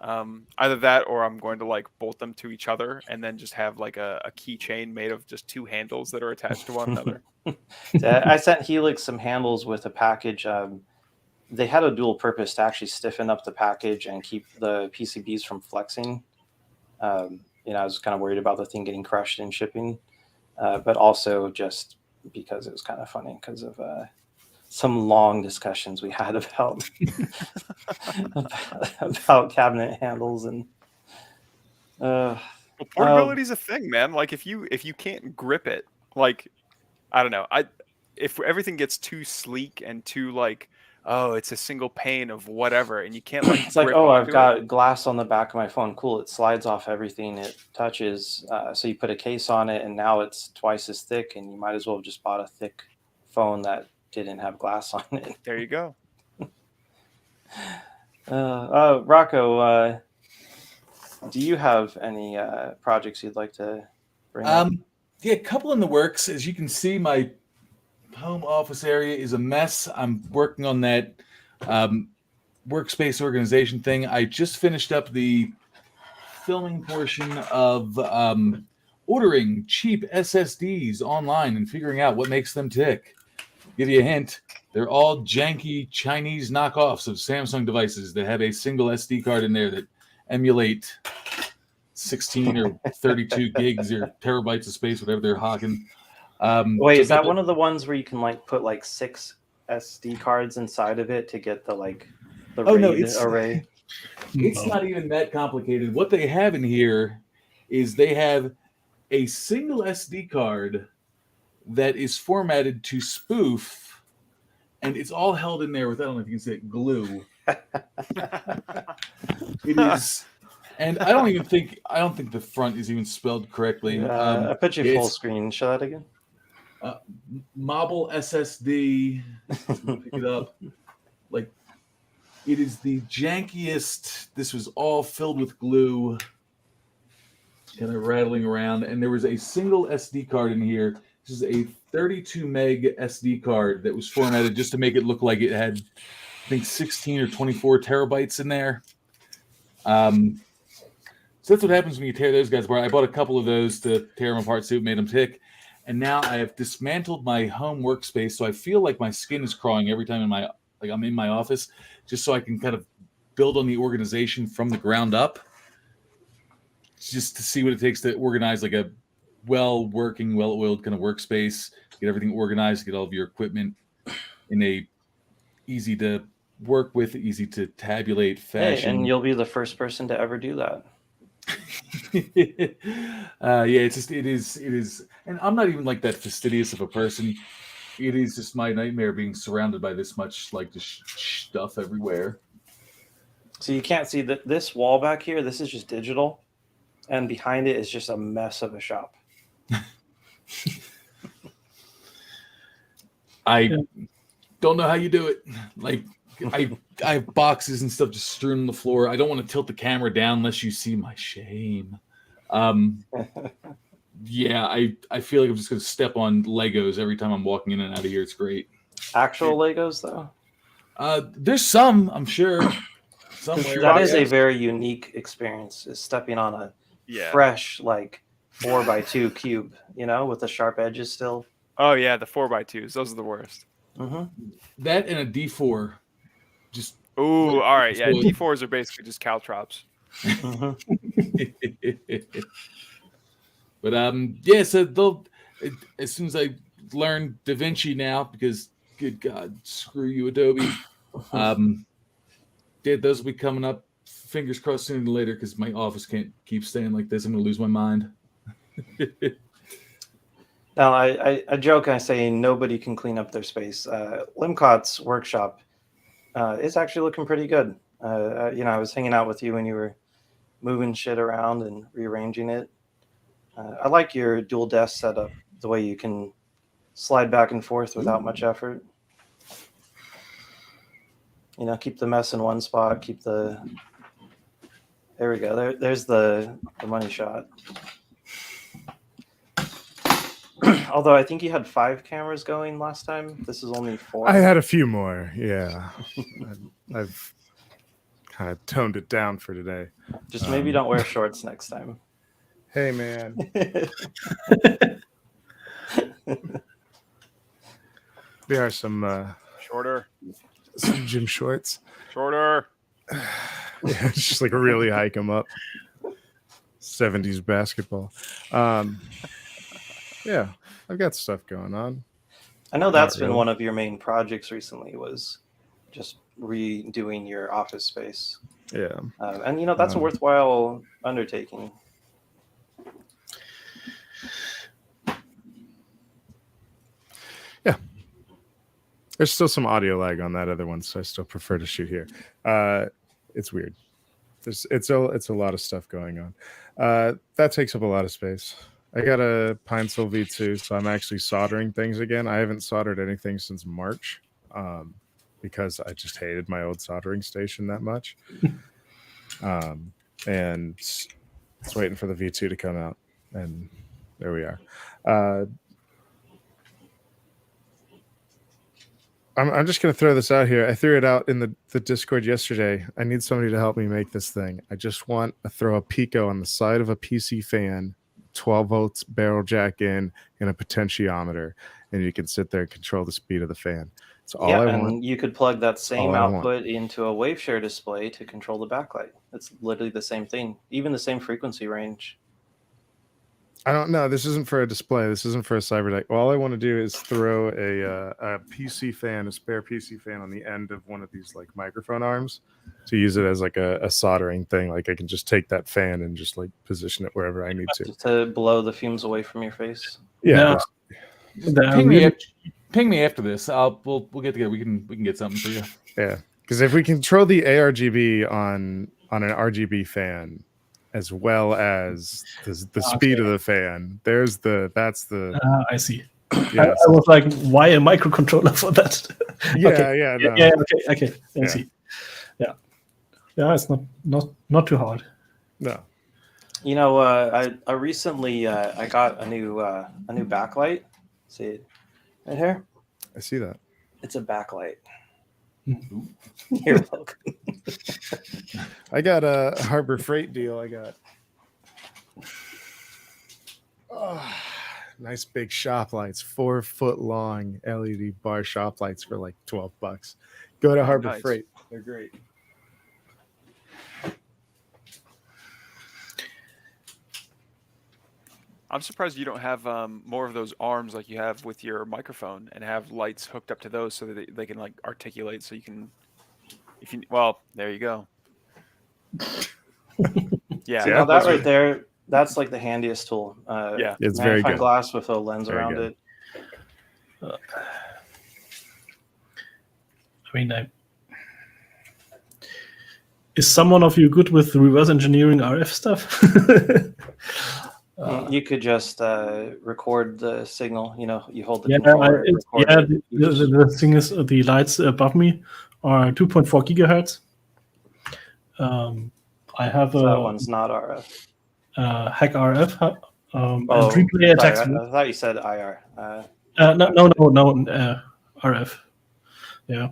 Speaker 2: Either that, or I'm going to like bolt them to each other and then just have like a keychain made of just two handles that are attached to one another.
Speaker 1: I sent Helix some handles with a package. They had a dual purpose to actually stiffen up the package and keep the PCBs from flexing. I was kind of worried about the thing getting crushed in shipping, but also just because it was kind of funny because of some long discussions we had about about cabinet handles and.
Speaker 2: Well, portability is a thing, man. Like if you can't grip it, like I don't know, if everything gets too sleek and too like, oh, it's a single pane of whatever, and you can't like.
Speaker 1: It's like,
Speaker 2: grip
Speaker 1: oh, I've
Speaker 2: onto
Speaker 1: got
Speaker 2: it.
Speaker 1: glass on the back of my phone. Cool, it slides off everything it touches. So you put a case on it, and now it's twice as thick, and you might as well have just bought a thick phone that didn't have glass on it.
Speaker 2: There you go.
Speaker 1: Rocco, do you have any projects you'd like to bring up?
Speaker 4: Yeah, a couple in the works. As you can see, my home office area is a mess. I'm working on that workspace organization thing. I just finished up the filming portion of ordering cheap SSDs online and figuring out what makes them tick. Give you a hint. They're all janky Chinese knockoffs of Samsung devices that have a single SD card in there that emulate 16 or 32 gigs or terabytes of space, whatever they're hawking.
Speaker 1: Wait, is that one of the ones where you can like put like 6 SD cards inside of it to get the RAID array?
Speaker 4: It's not even that complicated. What they have in here is they have a single SD card that is formatted to spoof, and it's all held in there with, I don't know if you can say it, glue. It is, and I don't think the front is even spelled correctly.
Speaker 1: I put you full screen. Show that again.
Speaker 4: Mobile SSD. Pick it up. Like, it is the jankiest. This was all filled with glue, kind of rattling around, and there was a single SD card in here. This is a 32 meg SD card that was formatted just to make it look like it had, I think, 16 or 24 terabytes in there. So that's what happens when you tear those guys apart. I bought a couple of those to tear them apart, see what made them tick. And now I have dismantled my home workspace, so I feel like my skin is crawling every time I'm in my office, just so I can kind of build on the organization from the ground up, just to see what it takes to organize like a well-working, well-oiled kind of workspace, get everything organized, get all of your equipment in a easy to work with, easy to tabulate fashion.
Speaker 1: Hey, and you'll be the first person to ever do that.
Speaker 4: It is, and I'm not even like that fastidious of a person. It is just my nightmare being surrounded by this much like just stuff everywhere.
Speaker 1: So you can't see that this wall back here. This is just digital, and behind it is just a mess of a shop.
Speaker 4: I don't know how you do it. Like I have boxes and stuff just strewn on the floor. I don't want to tilt the camera down unless you see my shame. Yeah, I feel like I'm just going to step on Legos every time I'm walking in and out of here. It's great.
Speaker 1: Actual Legos, though?
Speaker 4: There's some, I'm sure. Somewhere.
Speaker 1: That is a very unique experience, is stepping on a fresh, like, 4x2 cube, with the sharp edges still.
Speaker 2: Oh, yeah, the 4x2s. Those are the worst.
Speaker 1: Mm-hmm.
Speaker 4: That and a D4. Just.
Speaker 2: Ooh, all right. Yeah, D4s are basically just caltrops.
Speaker 1: Mm-hmm.
Speaker 4: But so as soon as I learn DaVinci now, because good God, screw you, Adobe. Those will be coming up. Fingers crossed sooner than later, because my office can't keep staying like this. I'm gonna lose my mind.
Speaker 1: Now I joke and I say nobody can clean up their space. Limcot's workshop is actually looking pretty good. I was hanging out with you when you were moving shit around and rearranging it. I like your dual desk setup, the way you can slide back and forth without much effort. Keep the mess in one spot, there we go. There's the money shot. Although I think you had 5 cameras going last time. This is only 4.
Speaker 5: I had a few more. Yeah. I've kind of toned it down for today.
Speaker 1: Just maybe don't wear shorts next time.
Speaker 5: Hey, man. There are some
Speaker 2: Shorter.
Speaker 5: gym shorts.
Speaker 2: Shorter.
Speaker 5: Yeah, just like really hike them up. 70s basketball. Yeah, I've got stuff going on.
Speaker 1: I know that's
Speaker 5: Not
Speaker 1: been
Speaker 5: really.
Speaker 1: one of your main projects recently, was just redoing your office space.
Speaker 5: Yeah.
Speaker 1: And that's a worthwhile undertaking.
Speaker 5: There's still some audio lag on that other one, so I still prefer to shoot here. It's weird. It's a lot of stuff going on. That takes up a lot of space. I got a Pinecil V2, so I'm actually soldering things again. I haven't soldered anything since March because I just hated my old soldering station that much. And it's waiting for the V2 to come out, and there we are. I'm just going to throw this out here. I threw it out in the Discord yesterday. I need somebody to help me make this thing. I just want to throw a Pico on the side of a PC fan, 12 volts barrel jack in, and a potentiometer, and you can sit there and control the speed of the fan. That's all I want.
Speaker 1: And you could plug that same
Speaker 5: all I want.
Speaker 1: output into a Waveshare display to control the backlight. It's literally the same thing, even the same frequency range.
Speaker 5: I don't know. This isn't for a display. This isn't for a CyberDeck. All I want to do is throw a PC fan, a spare PC fan on the end of one of these like microphone arms to use it as like a soldering thing. Like I can just take that fan and just like position it wherever I need to.
Speaker 1: Just to blow the fumes away from your face.
Speaker 5: Yeah.
Speaker 4: Ping me after this. We'll get together. We can get something for you.
Speaker 5: Yeah. Because if we control the ARGB on an RGB fan, as well as the speed of the fan, that's the
Speaker 3: I see.
Speaker 5: yeah,
Speaker 3: I was like, why a microcontroller for that?
Speaker 5: yeah,
Speaker 3: Okay.
Speaker 5: yeah, no.
Speaker 3: Yeah, okay. I
Speaker 5: Yeah.
Speaker 3: see. Yeah, it's not too hard.
Speaker 5: No.
Speaker 1: I recently I got a new backlight. See it right here?
Speaker 5: I see that.
Speaker 1: It's a backlight. You're welcome.
Speaker 5: I got a Harbor Freight deal. I got nice big shop lights, 4-foot long LED bar shop lights for like $12. Go to Harbor
Speaker 2: nice.
Speaker 5: Freight. They're great.
Speaker 2: I'm surprised you don't have more of those arms like you have with your microphone and have lights hooked up to those so that they can like articulate so you can there you go. Yeah.
Speaker 1: Now that right there, that's like the handiest tool.
Speaker 2: Yeah.
Speaker 5: It's very
Speaker 1: magnifying
Speaker 5: good.
Speaker 1: glass with a lens
Speaker 5: Very
Speaker 1: around
Speaker 5: good.
Speaker 1: it.
Speaker 3: I mean, is someone of you good with reverse engineering RF stuff?
Speaker 1: You could just record the signal. You hold the
Speaker 3: Yeah,
Speaker 1: controller. record it.
Speaker 3: the thing is, the lights above me are 2.4 gigahertz. I have
Speaker 1: So that
Speaker 3: a
Speaker 1: one's not RF.
Speaker 3: hack RF and
Speaker 1: Oh,
Speaker 3: replay attacks.
Speaker 1: sorry, I thought you said IR.
Speaker 3: No, RF. Yeah,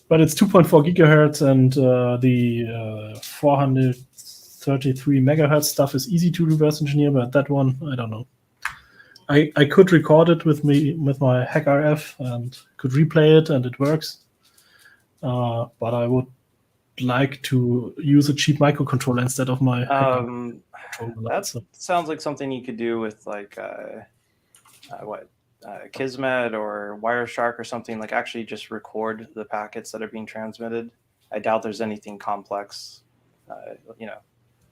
Speaker 3: but it's 2.4 gigahertz, and the 433 megahertz stuff is easy to reverse engineer. But that one, I don't know. I could record it with my hack RF and could replay it, and it works. But I would like to use a cheap microcontroller instead of my hack controller.
Speaker 1: That sounds like something you could do with like Kismet or Wireshark or something. Like actually just record the packets that are being transmitted. I doubt there's anything complex.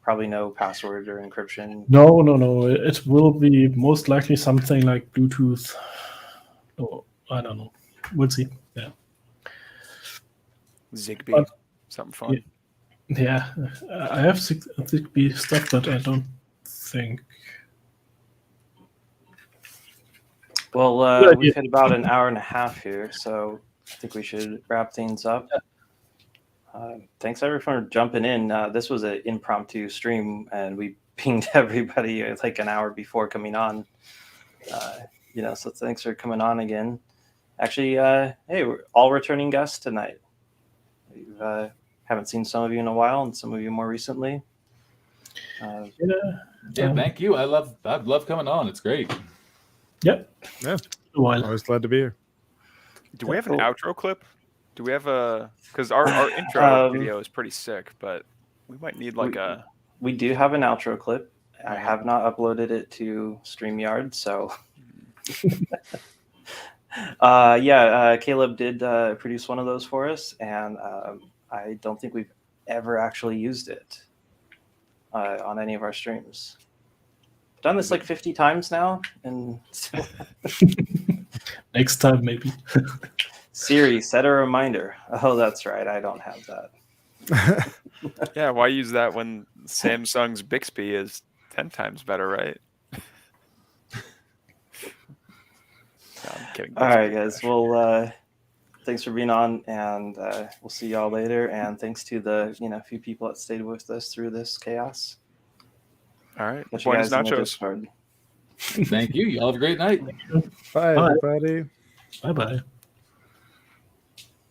Speaker 1: Probably no password or encryption.
Speaker 3: No. It will be most likely something like Bluetooth. Oh, I don't know. We'll see. Yeah.
Speaker 2: Zigbee. Something fun.
Speaker 3: Yeah. I have Zigbee stuff, but I don't think.
Speaker 1: Well, we've hit about an hour and a half here, so I think we should wrap things up. Thanks everyone for jumping in. This was an impromptu stream, and we pinged everybody like an hour before coming on. So thanks for coming on again. Actually, hey, we're all returning guests tonight. Haven't seen some of you in a while, and some of you more recently.
Speaker 4: Yeah, thank you. I love coming on. It's great.
Speaker 3: Yep.
Speaker 5: Yeah.
Speaker 3: A while.
Speaker 5: Always glad to be here.
Speaker 2: Do we have an
Speaker 1: Cool.
Speaker 2: outro clip? Do we have a? Because our intro video is pretty sick, but we might need like a.
Speaker 1: We do have an outro clip. I
Speaker 2: Alright.
Speaker 1: have not uploaded it to StreamYard, so Caleb did produce one of those for us, and I don't think we've ever actually used it on any of our streams. Done this like 50 times now, and
Speaker 3: Next time, maybe.
Speaker 1: Siri, set a reminder. Oh, that's right. I don't have that.
Speaker 2: Yeah, why use that when Samsung's Bixby is 10 times better, right? No, I'm kidding.
Speaker 1: All right, guys. Well, thanks for being on, and we'll see y'all later. And thanks to the few people that stayed with us through this chaos.
Speaker 2: All right.
Speaker 1: Catch you
Speaker 2: Buenos
Speaker 1: guys in the
Speaker 2: nachos.
Speaker 1: Discord.
Speaker 4: Thank you. Y'all have a great night.
Speaker 5: Bye,
Speaker 3: Bye.
Speaker 5: everybody.
Speaker 3: Bye bye.